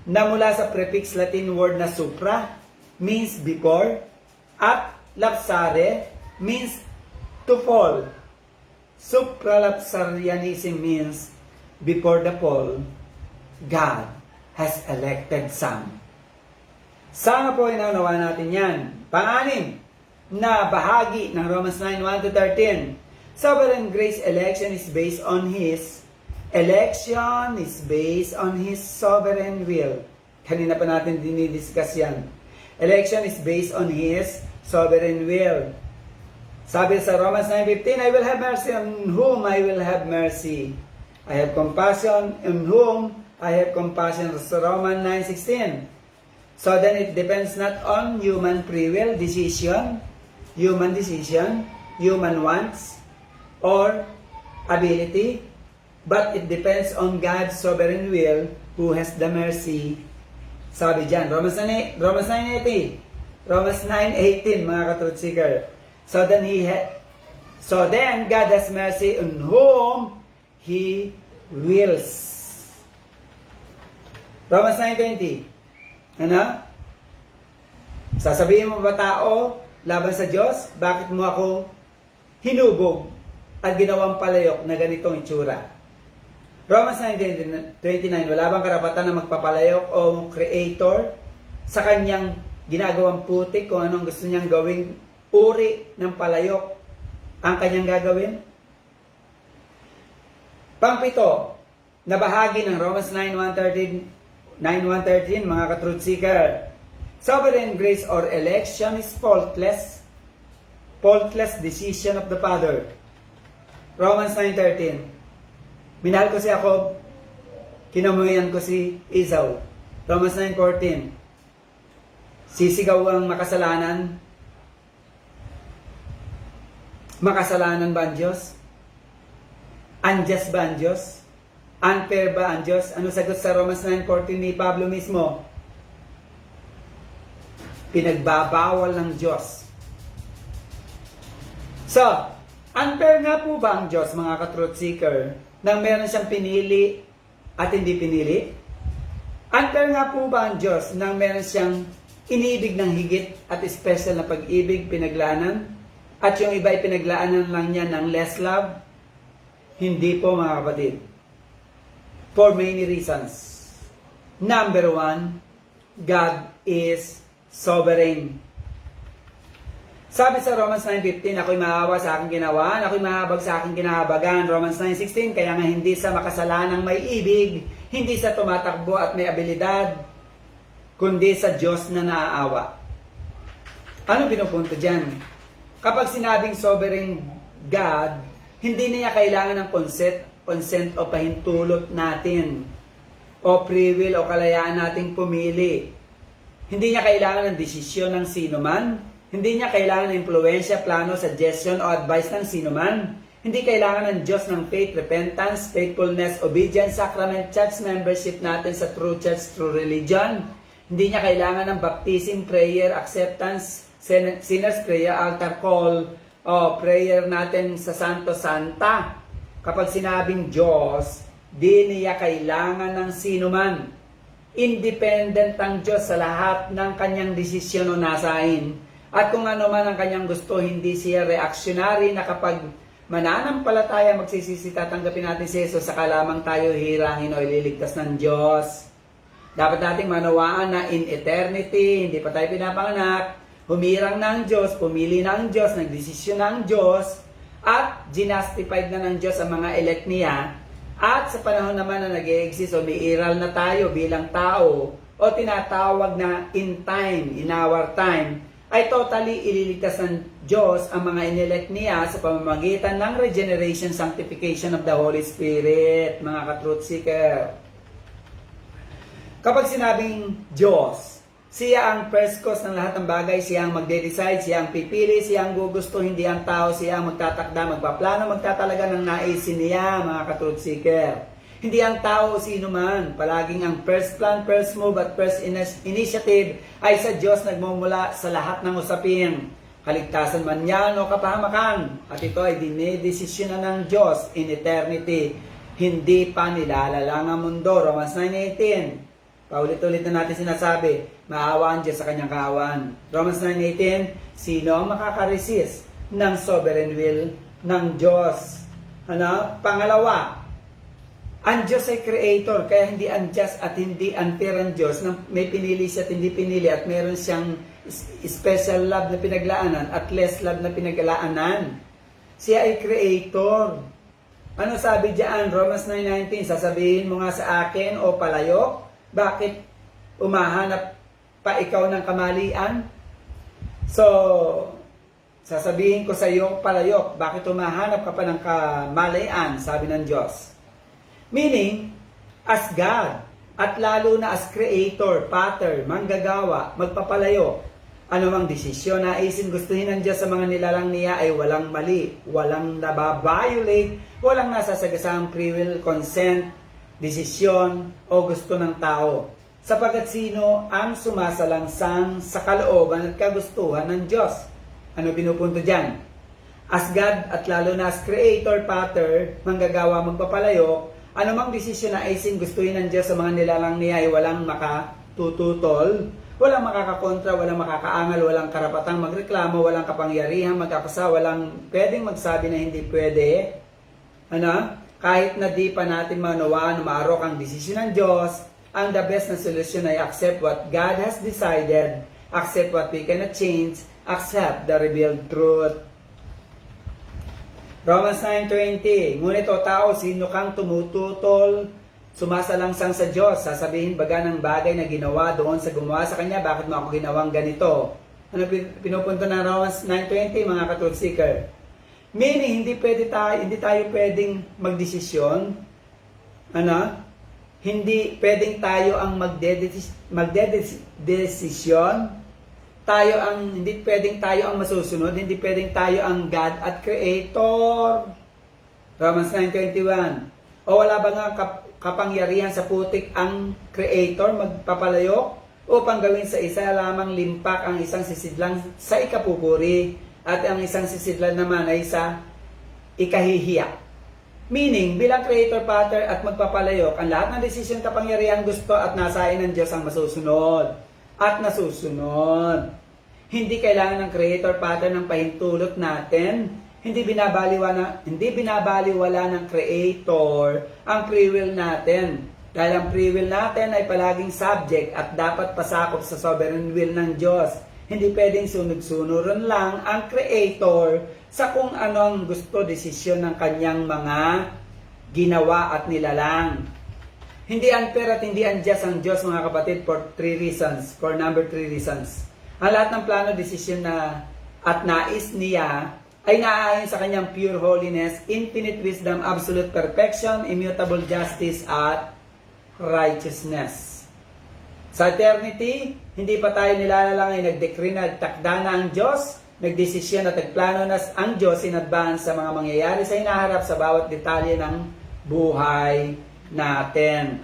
[SPEAKER 1] na mula sa prefix Latin word na supra, means before, at lapsare means to fall. Supralapsarianism means before the fall, God has elected some. Sana po inaunawa natin yan. Pang-anim na bahagi ng Romans 9, 1-13. Sovereign grace election is based on His sovereign will. Kanina pa natin dinidiscuss yan. Election is based on His sovereign will. Sabi sa Romans 9:15, I will have mercy on whom I will have mercy. I have compassion on whom I have compassion. Sa Romans 9:16. So then it depends not on human free will, human wants, or ability, but it depends on God's sovereign will who has the mercy. Sabi dyan, Romans 9:18, mga ka-truth seeker. So then God has mercy on whom He wills. Romans 9:20. Ano? Sasabihin mo ba tao laban sa Diyos? Bakit mo ako hinubog at ginawang palayok na ganitong itsura? Romans 9:29, wala bang karapatan na magpapalayok o creator sa kanyang ginagawang putik kung anong gusto niyang gawing uri ng palayok ang kanyang gagawin? Pangpito na bahagi ng Romans 9:1-13, mga ka-truth seeker. Sovereign grace or election is faultless decision of the Father. Romans 9:13. Minahal ko si Jacob, kinamuyan ko si Esau. Romans 9:14. Sisigaw ang makasalanan. Makasalanan ba ang Diyos? Unjust ba ang Diyos? Unfair ba ang Diyos? Ano sagot sa Romans 9:14 ni Pablo mismo? Pinagbabawal ng Diyos. So, unfair nga po ba ang Diyos, mga ka-truth seeker, nang meron siyang pinili at hindi pinili? Unfair nga po ba ang Diyos nang meron siyang inibig ng higit at special na pag-ibig, pinaglaanan, at yung iba ay pinaglaanan lang niya ng less love? Hindi po, mga kapatid. For many reasons. Number one, God is sovereign. Sabi sa Romans 9:15, ako'y maawa sa aking ginawa, ako'y mahabag sa aking kinahabagan. Romans 9:16, kaya nga hindi sa makasalanang may ibig, hindi sa tumatakbo at may abilidad, kundi sa Diyos na naaawa. Ano pinupunto dyan? Kapag sinabing sovereign God, hindi niya kailangan ng consent o pahintulot natin o free will o kalayaan nating pumili. Hindi niya kailangan ng desisyon ng sino man. Hindi niya kailangan ng impluensya, plano, suggestion o advice ng sino man. Hindi kailangan ng Diyos ng faith, repentance, faithfulness, obedience, sacrament, church membership natin sa true church, true religion. Hindi niya kailangan ng baptism, prayer, acceptance, sinner's prayer, altar call, o prayer natin sa Santo Santa. Kapag sinabing Diyos, di niya kailangan ng sino man. Independent ang Diyos sa lahat ng kanyang desisyon o nasain. At kung ano man ang kanyang gusto, hindi siya reactionary na kapag mananampalataya, magsisisi, tatanggapin natin si Jesus, saka lamang tayo hirangin o ililigtas ng Diyos. Dapat nating manawaan na in eternity, hindi pa tayo pinapanganak, humirang ng Diyos, pumili ng Diyos, nagdesisyon ng Diyos, at ginustified na ng Diyos ang mga elect niya. At sa panahon naman na nag-i-exist o umiiral na tayo bilang tao o tinatawag na in our time, ay totally ililigtas ng Diyos ang mga inelect niya sa pamamagitan ng regeneration, sanctification of the Holy Spirit, mga ka-truth seeker. Kapag sinabing Diyos, siya ang first cause ng lahat ng bagay, siya ang magde-decide, siya ang pipili, siya ang gugusto, hindi ang tao, siya ang magtatakda, magpaplano, magtatalaga ng naisin niya, mga ka-truth seeker. Hindi ang tao o sino man, palaging ang first plan, first move at first initiative ay sa Diyos nagmumula sa lahat ng usapin. Kaligtasan man yan o kapahamakan, at ito ay dinedesisyonan ng Diyos in eternity. Hindi pa nilalalang ang mundo. Romans 9:18. Paulit-ulit na natin sinasabi, maawa ang Diyos sa kanyang kaawaan. Romans 9:18, sino ang makakaresist ng sovereign will ng Diyos? Pangalawa, ang Diyos ay creator, kaya hindi unjust at hindi unfair ang Diyos na may pinili siya at hindi pinili at meron siyang special love na pinaglaanan at less love na pinaglaanan. Siya ay creator. Ano sabi diyan? Romans 9:19, sasabihin mo nga sa akin o palayok, bakit umahanap pa ikaw ng kamalian? So, sasabihin ko sa iyo, palayok, bakit umahanap ka pa ng kamalian? Sabi ng Diyos. Meaning, as God, at lalo na as creator, pattern, manggagawa, magpapalayo, anumang desisyon na naisin gustuhin ng Diyos sa mga nilalang niya ay walang mali, walang nababiolate, walang nasasagasang free will, consent, desisyon o gusto ng tao. Sapagkat sino ang sumasalangsang sa kalooban at kagustuhan ng Diyos? Ano pinupunto dyan? As God at lalo na as creator, pattern, manggagawa, magpapalayo, anumang desisyon na naisin gustuhin ng Diyos sa mga nilalang niya ay walang makatututol, walang makakakontra, walang makakaangal, walang karapatang magreklamo, walang kapangyarihan magkakasa, walang pwedeng magsabi na hindi pwede. Kahit na di pa natin manawaan na maarok ang desisyon ng Diyos, ang the best na solusyon ay accept what God has decided, accept what we cannot change, accept the revealed truth. Romans 9:20, ngunit o tao, sino kang tumututol, sumasalangsang sa Diyos, sasabihin baga ng bagay na ginawa doon sa gumawa sa Kanya, bakit mo ako ginawang ganito? Ano pinupunto ng Romans 9:20, mga ka-truth seeker? Meaning, hindi tayo pwedeng magdesisyon. Hindi pwedeng tayo ang magdedesisyon. Hindi pwedeng tayo ang masusunod. Hindi pwedeng tayo ang God at Creator. Romans 9:21. O wala ba nga kapangyarihan sa putik ang Creator magpapalayok upang gawin sa isa lamang limpak ang isang sisidlang sa ikapupuri at ang isang sisidlan naman ay sa ikahihiyak. Meaning, bilang creator, pattern at magpapalayok, ang lahat ng desisyon, kapangyarihan, gusto at nasain ng Diyos ang masusunod at nasusunod. Hindi kailangan ng creator, pattern ng pahintulot natin. Hindi binabaliwala ng creator ang free will natin. Dahil ang free will natin ay palaging subject at dapat pasakop sa sovereign will ng Diyos. Hindi pwedeng sunod-sunuran lang ang creator sa kung ano ang gusto, desisyon ng kanyang mga ginawa at nilalang. Hindi unfair at hindi unjust ang Diyos, mga kapatid, for three reasons. Ang lahat ng plano, desisyon na at nais niya ay naaayon sa kanyang pure holiness, infinite wisdom, absolute perfection, immutable justice at righteousness. Sa eternity, hindi pa tayo nilalalang ay nag-decree na takda na ang Diyos, nagdesisyon at nagplano na ang Diyos in advance sa mga mangyayari sa hinaharap sa bawat detalye ng buhay natin.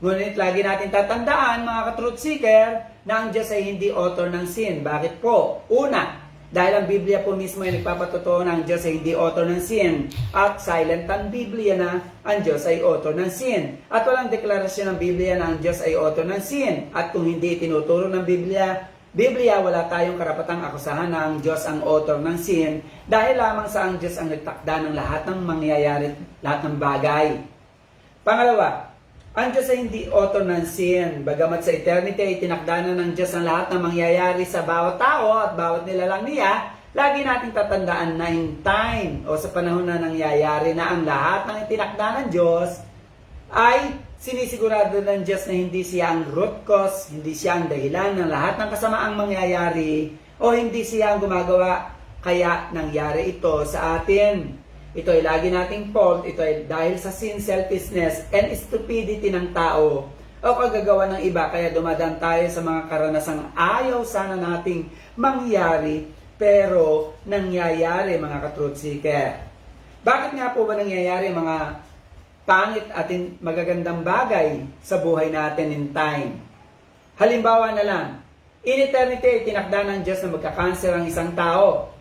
[SPEAKER 1] Ngunit lagi natin tatandaan, mga ka-truth seeker, na ang Diyos ay hindi author ng sin. Bakit po? Una, dahil ang Biblia po mismo ay nagpapatotoo na ang Diyos ay hindi author ng sin. At silent ang Biblia na ang Diyos ay author ng sin. At walang deklarasyon ng Biblia na ang Diyos ay author ng sin. At kung hindi tinuturo ng Biblia, wala tayong karapatang akusahan na ang Diyos ang author ng sin. Dahil lamang sa ang Diyos ang nagtakda ng lahat ng mangyayari, lahat ng bagay. Pangalawa, ang Diyos ay hindi author ng sin. Bagamat sa eternity ay tinakda na ng Diyos ang lahat ng mangyayari sa bawat tao at bawat nilalang niya, lagi nating tatandaan na in time o sa panahon na nangyayari na ang lahat ng itinakda ng Diyos ay sinisigurado ng Diyos na hindi siya ang root cause, hindi siya ang dahilan ng lahat ng kasamaang mangyayari o hindi siya ang gumagawa kaya nangyari ito sa atin. Ito ay lagi nating fault, ito ay dahil sa sin, selfishness, and stupidity ng tao o kagagawa ng iba, kaya dumadaan tayo sa mga karanasang ayaw sana nating mangyari, pero nangyayari, mga ka-truth seeker. Bakit nga po ba nangyayari mga pangit at magagandang bagay sa buhay natin in time? Halimbawa na lang, in eternity, tinakda ng Diyos na magka-cancer ang isang tao.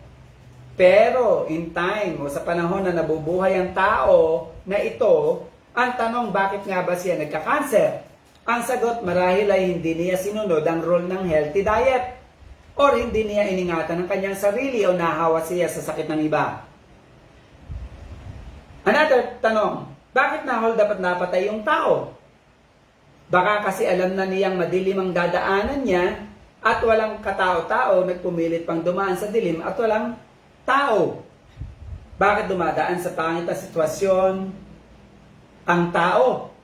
[SPEAKER 1] Pero in time o sa panahon na nabubuhay ang tao na ito, ang tanong, bakit nga ba siya nagka-cancer? Ang sagot marahil ay hindi niya sinunod ang rule ng healthy diet or hindi niya iningatan ang kanyang sarili o nahawa siya sa sakit ng iba. Another tanong, bakit na-hold up at napatay yung tao? Baka kasi alam na niyang madilim ang dadaanan niya at walang katao-tao, nagpumilit pang dumaan sa dilim at walang tao. Bakit dumadaan sa pangit na sitwasyon ang tao?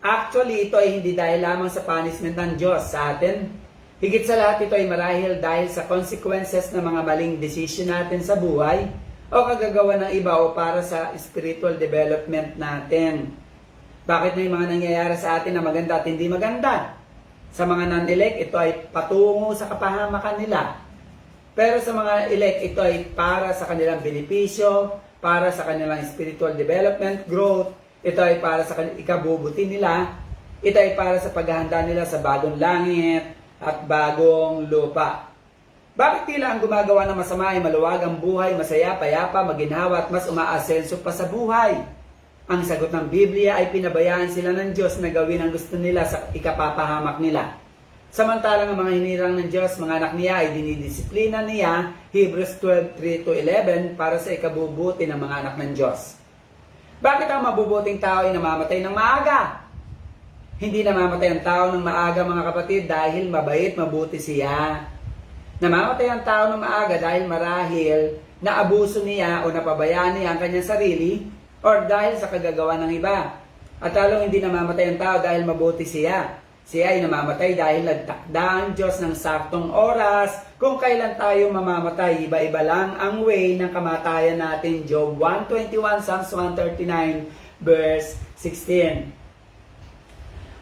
[SPEAKER 1] Actually, ito ay hindi dahil lamang sa punishment ng Diyos sa atin. Higit sa lahat, ito ay marahil dahil sa consequences ng mga maling decision natin sa buhay o kagagawa ng iba o para sa spiritual development natin. Bakit may mga nangyayari sa atin na maganda at hindi maganda? Sa mga non-elect, ito ay patungo sa kapahamakan nila. Pero sa mga elect, ito ay para sa kanilang benepisyo, para sa kanilang spiritual development, growth. Ito ay para sa ikabubuti nila. Ito ay para sa paghahanda nila sa bagong langit at bagong lupa. Bakit tila ang gumagawa ng masama ay maluwag ang buhay, masaya, payapa, maginhawa at mas umaasenso pa sa buhay? Ang sagot ng Biblia ay pinabayaan sila ng Diyos na gawin ang gusto nila sa ikapapahamak nila. Samantalang ang mga hinirang ng Diyos, mga anak niya ay dinidisiplina niya, Hebrews 12:3-11, para sa ikabubuti ng mga anak ng Diyos. Bakit ang mabubuting tao ay namamatay ng maaga? Hindi namamatay ang tao ng maaga, mga kapatid, dahil mabait, mabuti siya. Namamatay ang tao ng maaga dahil marahil naabuso niya o napabayaan niya ang kanyang sarili or dahil sa kagagawa ng iba. At lalong hindi namamatay ang tao dahil mabuti siya. Siya ay namamatay dahil nagtakda ang Diyos ng saktong oras kung kailan tayo mamamatay. Iba-iba lang ang way ng kamatayan natin. Job 1:21, Psalms 139, verse 16.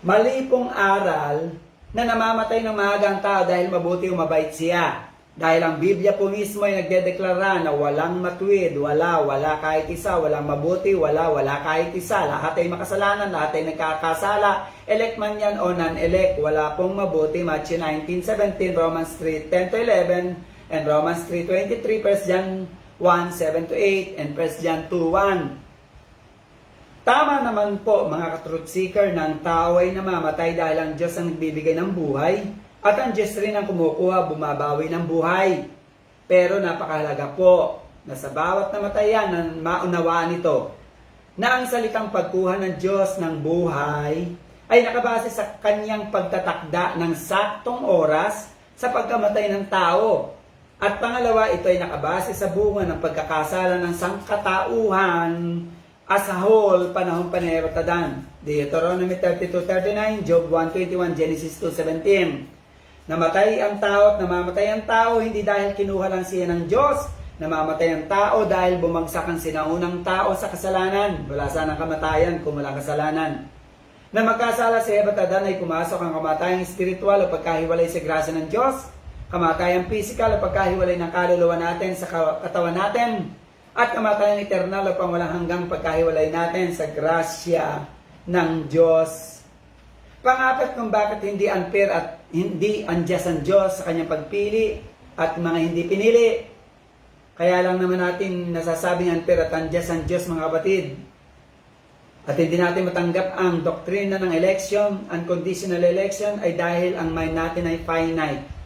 [SPEAKER 1] Mali pong aral na namamatay ng maaga ang tao dahil mabuti o mabait siya. Dahil ang Biblia po mismo ay nagdedeklara na walang matuwid, wala kahit isa, walang mabuti, wala kahit isa. Lahat ay makasalanan, lahat ay nagkakasala. Elect man yan o non-elect, wala pong mabuti. Matthew 19:17, Romans 3:10-11, and Romans 3:23, 1 John 1:7-8, and 1 John 2:1. Tama naman po, mga ka-truth seeker, na ang tao ay namamatay dahil ang Diyos ang nagbibigay ng buhay at ang Diyos rin ang kumukuha, bumabawi ng buhay. Pero napakahalaga po na sa bawat namatayan na maunawaan ito na ang salitang pagkuha ng Diyos ng buhay ay nakabase sa kanyang pagtatakda ng saktong oras sa pagkamatay ng tao. At pangalawa, ito ay nakabase sa bunga ng pagkakasala ng sangkatauhan as a whole, panahon panayaratadan. Deuteronomy 32:39, Job 1:21, Genesis 2:17. Namatay ang tao at namamatay ang tao hindi dahil kinuha lang siya ng Diyos. Namamatay ang tao dahil bumagsak ang sinaunang tao sa kasalanan. Wala sanang kamatayan kung walang kasalanan. Na magkasala sa Eva at Adan ay pumasok ang kamatayang spiritual o pagkahiwalay sa grasya ng Diyos, kamatayang physical o pagkahiwalay ng kaluluwa natin sa katawan natin, at kamatayang eternal o pangwalang hanggang pagkahiwalay natin sa grasya ng Diyos. Pangapat, kung bakit hindi unfair at hindi unjust ang Diyos sa kanyang pagpili at mga hindi pinili. Kaya lang naman natin nasasabing unfair at unjust ang Diyos, mga kapatid. At hindi natin matanggap ang doktrina ng election, unconditional election, ay dahil ang mind natin ay finite.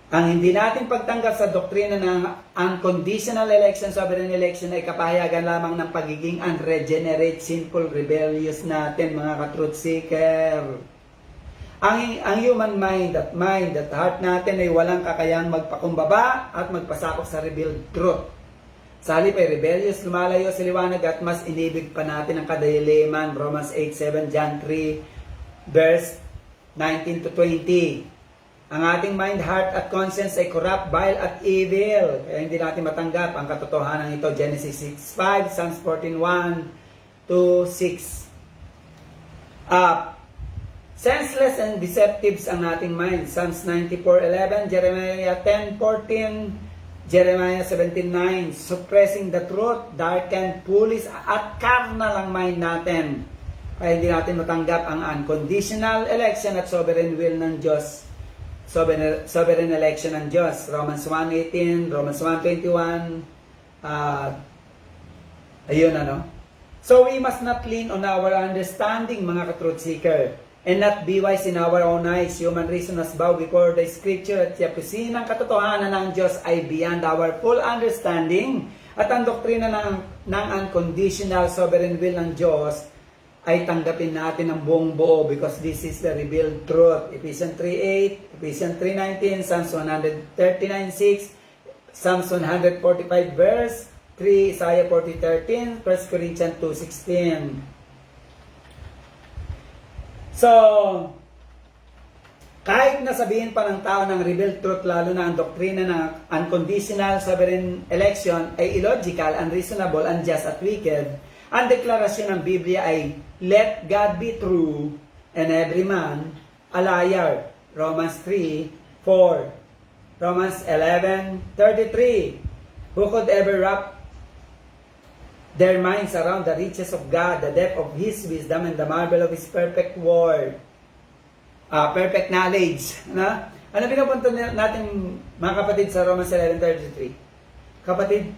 [SPEAKER 1] Ang hindi natin pagtanggap sa doktrina ng unconditional election, sovereign election, ay kapahayagan lamang ng pagiging unregenerate, sinful, rebellious natin, mga ka-truth seeker. Ang human mind, at heart natin ay walang kakayang magpakumbaba at magpasakop sa revealed truth. Sa halip ay rebellious, lumalayo sa liwanag at mas inibig pa natin ang kadiliman. Romans 8:7, John 3, verse 19-20. Ang ating mind, heart at conscience ay corrupt, vile at evil. Kaya hindi natin matanggap ang katotohanan ito. Genesis 6:5, Psalms 14:1-6. Senseless and deceptive ang ating mind. Psalms 94:11, Jeremiah 10:14, Jeremiah 17:9. Suppressing the truth, darkened, foolish at carnal ang mind natin. Kaya hindi natin matanggap ang unconditional election at sovereign will ng Diyos. Sovereign election ng Diyos. Romans 1:18, Romans 1:21. Ayun ano. So we must not lean on our understanding, mga ka-truth seeker. and not be wise in our own eyes. Human reason must bow before the Scripture at tiyapusin ang katotohanan ng Diyos ay beyond our full understanding. At ang doktrina ng unconditional sovereign will ng Diyos ay tanggapin natin ng buong buo because this is the revealed truth. Ephesians 3:8, Ephesians 3:19, Psalms 139:6, Psalms 145 verse 3, Isaiah 40:13, 1 Corinthians 2:16. So, kahit nasabihin pa ng tao ng revealed truth, lalo na ang doktrina ng unconditional sovereign election ay illogical, unreasonable, unjust at wicked, ang deklarasyon ng Biblia ay, let God be true and every man a liar. Romans 3:4. Romans 11:33. Who could ever wrap their minds around the riches of God, the depth of His wisdom, and the marvel of His perfect word? Perfect knowledge. Ano pinapunto natin mga kapatid sa Romans 11:33? Kapatid,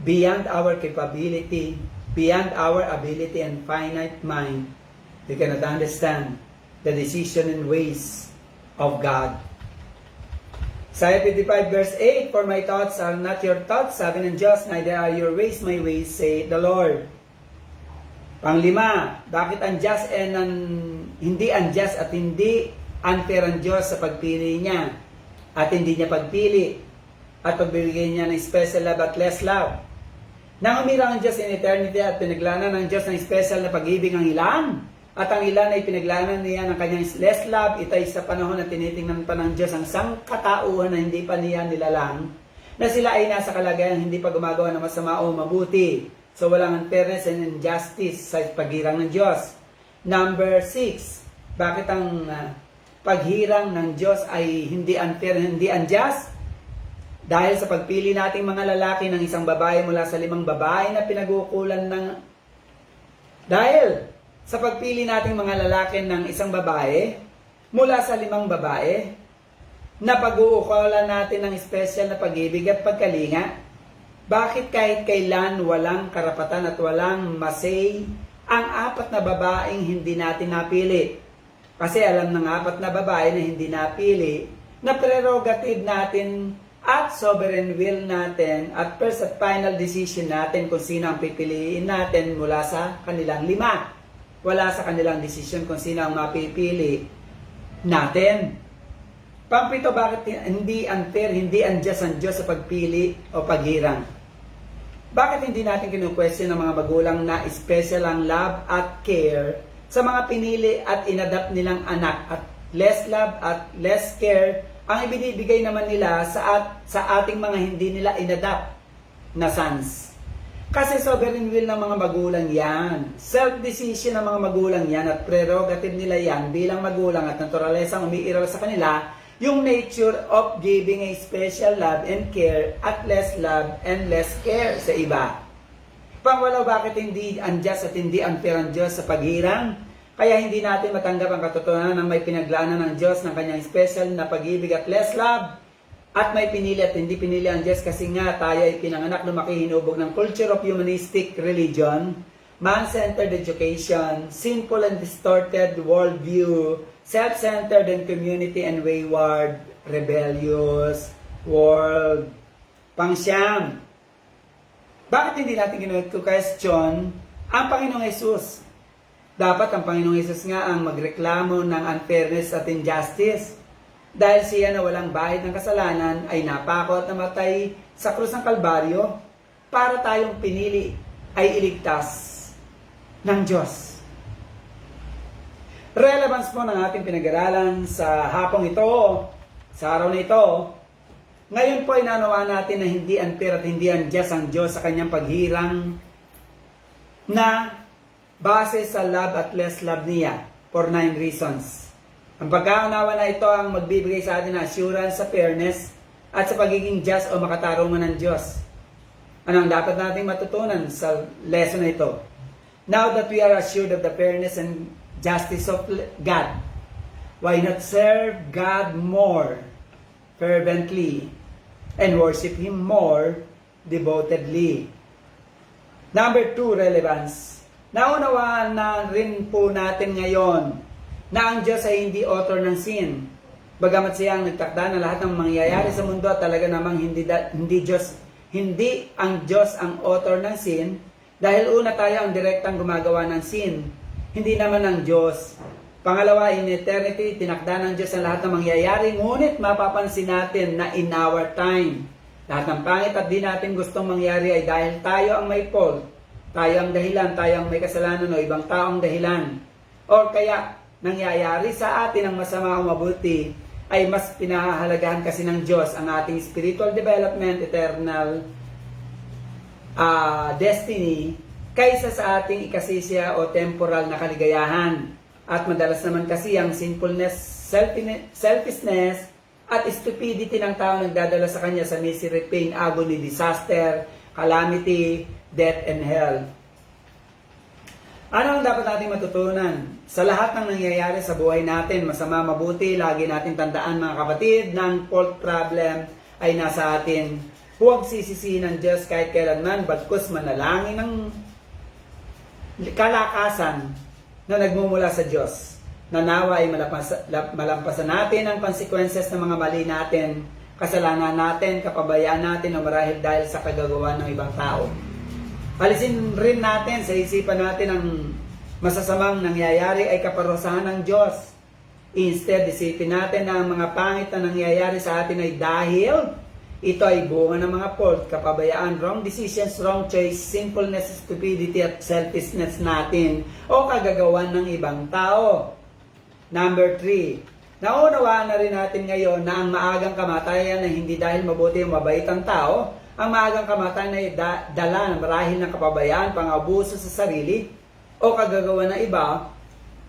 [SPEAKER 1] beyond our capability, beyond our ability and finite mind, we cannot understand the decision and ways of God. Isaiah 55 verse 8, for my thoughts are not your thoughts, sabi ng Diyos, neither are your ways my ways, say the Lord. Panglima, bakit unjust and hindi unjust at hindi unfair ang Diyos sa pagpili niya at hindi niya pagpili at pagbibigay niya ng special love at less love? Nang umirang ang Diyos in eternity at pinaglanan ng Diyos ng special na pag-ibig ang ilan, at ang ilan ay pinaglanan niya ng kanyang less love, ito ay sa panahon na tinitingnan pa ng Diyos ang sangkatauhan na hindi pa niya nilalang, na sila ay nasa kalagayang hindi pa gumagawa ng masama o mabuti. So walang unfairness and injustice sa paghirang ng Diyos. Number 6, bakit ang paghirang ng Diyos ay hindi unfair, hindi unjust? Dahil sa pagpili nating mga lalaki ng isang babae mula sa 5 babae na pinagukulan ng... Dahil sa pagpili nating mga lalaki ng isang babae mula sa 5 babae na pag-uukulan natin ng special na pag-ibig at pagkalinga, bakit kahit kailan walang karapatan at walang masay ang 4 na babaeng hindi natin napili? Kasi alam ng 4 na babae na hindi napili na prerogative natin at sovereign will natin at first at final decision natin kung sino ang pipiliin natin mula sa kanilang 5. Wala sa kanilang decision kung sino ang mapipili natin. Pang-7, bakit hindi unfair, hindi unjust ang Diyos sa pagpili o paghirang? Bakit hindi natin kinu-question ng mga magulang na special ang love at care sa mga pinili at inadapt nilang anak at less love at less care ang ibinibigay naman nila sa ating mga hindi nila inadapt na sons? Kasi sovereign will ng mga magulang yan. Self-decision ng mga magulang yan at prerogative nila yan bilang magulang at naturalesang umiiral sa kanila yung nature of giving a special love and care at less love and less care sa iba. Pangwalaw, bakit hindi unjust at hindi unfair ang Diyos sa paghirang? Kaya hindi natin matanggap ang katotohanan ng may pinaglanan ng Diyos ng kanyang special na pag-ibig at less love at may pinili at hindi pinili ang Diyos kasi nga tayo ay pinanganak lumaki hinubog ng culture of humanistic religion, man-centered education, sinful and distorted worldview, self-centered and community and wayward, rebellious world. Pang-9, bakit hindi natin kinu-question ang Panginoong Hesus? Dapat ang Panginoong Hesus nga ang magreklamo ng unfairness at injustice. Dahil siya na walang bahid ng kasalanan ay napako at namatay sa krus ng Kalbaryo para tayong pinili ay iligtas ng Diyos. Relevance po ng ating pinag-aralan sa hapong ito, sa araw na ito. Ngayon po ay nanawa natin na hindi unfair at hindi unjust ang Diyos sa kanyang paghirang na base sa love at less love niya for 9 reasons. Ang pagkaunawa na ito ang magbibigay sa atin ng assurance sa fairness at sa pagiging just o makatarungan ng Diyos. Ano ang dapat nating matutunan sa lesson na ito? Now that we are assured of the fairness and justice of God, why not serve God more fervently and worship Him more devotedly? Number 2, relevance. Naunawaan na rin po natin ngayon na ang Diyos ay hindi author ng sin. Bagamat siya ang nagtakda ng lahat ng mangyayari sa mundo at talaga namang hindi ang Diyos ang author ng sin, dahil una tayo ang direktang gumagawa ng sin, hindi naman ang Diyos. Pangalawa, in eternity, tinakda ng Diyos ang lahat ng mangyayari, ngunit mapapansin natin na in our time, lahat ng pangit at di natin gustong mangyari ay dahil tayo ang may fault, tayo ang dahilan, tayo ang may kasalanan o ibang taong dahilan. O kaya, nangyayari sa atin ang masama o mabuti, ay mas pinahahalagahan kasi ng Diyos ang ating spiritual development, eternal destiny, kaysa sa ating ikasisya o temporal na kaligayahan. At madalas naman kasi ang sinfulness, selfishness, at stupidity ng tao nagdadala sa kanya sa misery, pain, agony, disaster, calamity, death, and hell. Ano ang dapat nating matutunan? Sa lahat ng nangyayari sa buhay natin, masama, mabuti, lagi natin tandaan mga kapatid, ng fault problem ay nasa atin. Huwag sisisihin ng Diyos kahit kailanman, bagkus manalangin ng kalakasan na nagmumula sa Diyos. Nanawa ay malampasan natin ang consequences ng mga mali natin, kasalanan natin, kapabayaan natin o marahil dahil sa kagagawa ng ibang tao. Alisin rin natin sa isipan natin ang masasamang nangyayari ay kaparusahan ng Diyos. Instead, isipin natin na ang mga pangit na nangyayari sa atin ay dahil ito ay bunga ng mga fault, kapabayaan, wrong decisions, wrong choice, sinfulness, stupidity at selfishness natin o kagagawan ng ibang tao. Number 3, naunawaan na rin natin ngayon na ang maagang kamatayan ay hindi dahil mabuti o mabait ang tao. Ang maagang kamatayan ay dala marahil ng kapabayaan, pang-abuso sa sarili o kagagawan ng iba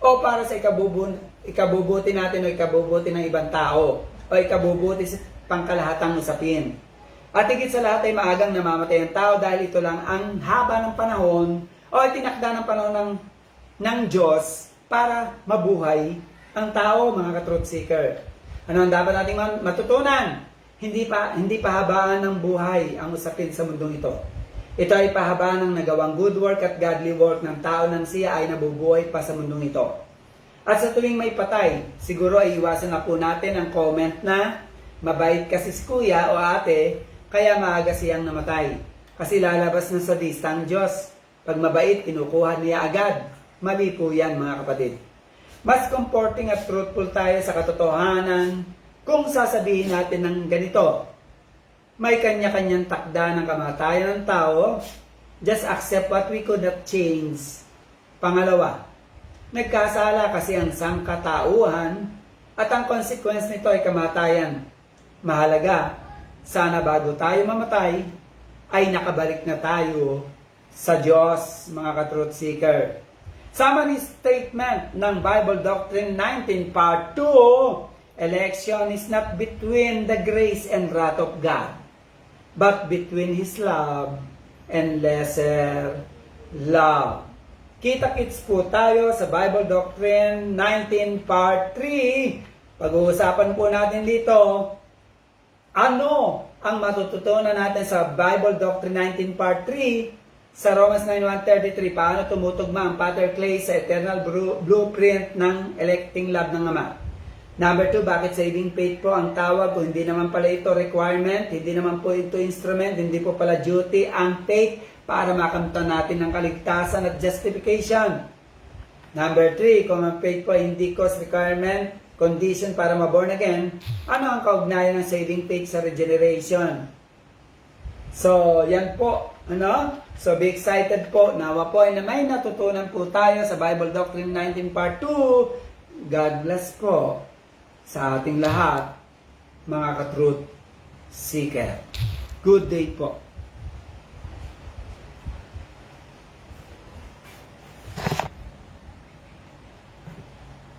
[SPEAKER 1] o para sa ikabubuti natin o ikabubuti ng ibang tao o ikabubuti sa pangkalahatang usapin. At higit sa lahat ay maagang namamatay ang tao dahil ito lang ang haba ng panahon o itinakda ng panahon ng Diyos para mabuhay ang tao, mga ka-truth seeker. Ano ang dapat nating matutunan? Hindi pahabaan ng buhay ang usapin sa mundong ito. Ito ay pahabaan ng nagawang good work at godly work ng tao nang siya ay nabubuhay pa sa mundong ito. At sa tuwing may patay, siguro ay iwasan na po natin ang comment na mabait kasi si kuya o ate, kaya maaga siyang namatay. Kasi lalabas na sa lista ang Diyos. Pag mabait, kinukuha niya agad. Mali po yan, mga kapatid. Mas comforting at truthful tayo sa katotohanan kung sasabihin natin ng ganito. May kanya-kanyang takda ng kamatayan ng tao. Just accept what we could not change. Pangalawa, nagkasala kasi ang sangkatauhan at ang consequence nito ay kamatayan. Mahalaga, sana bago tayo mamatay, ay nakabalik na tayo sa Diyos, mga ka-truth seeker. Summary statement ng Bible Doctrine 19 Part 2, election is not between the grace and wrath of God, but between His love and lesser love. Kita-kits po tayo sa Bible Doctrine 19 Part 3. Pag-uusapan po natin dito, ano ang matututunan natin sa Bible Doctrine 19 Part 3 sa Romans 9:1-33, paano tumutugma ang Pater Clay sa eternal blueprint ng electing love ng Ama. Number 2, bakit saving faith po ang tawag kung hindi naman pala ito requirement, hindi naman po ito instrument, hindi po pala duty ang faith para makamtan natin ng kaligtasan at justification. Number 3, kung ang faith po ay hindi cause requirement, condition para ma-born again, ano ang kaugnayan ng saving faith sa regeneration? So, yan po. So, be excited po. Nawa po ay na may natutunan po tayo sa Bible Doctrine 19 Part 2. God bless po sa ating lahat, mga ka-truth seeker. Good day po.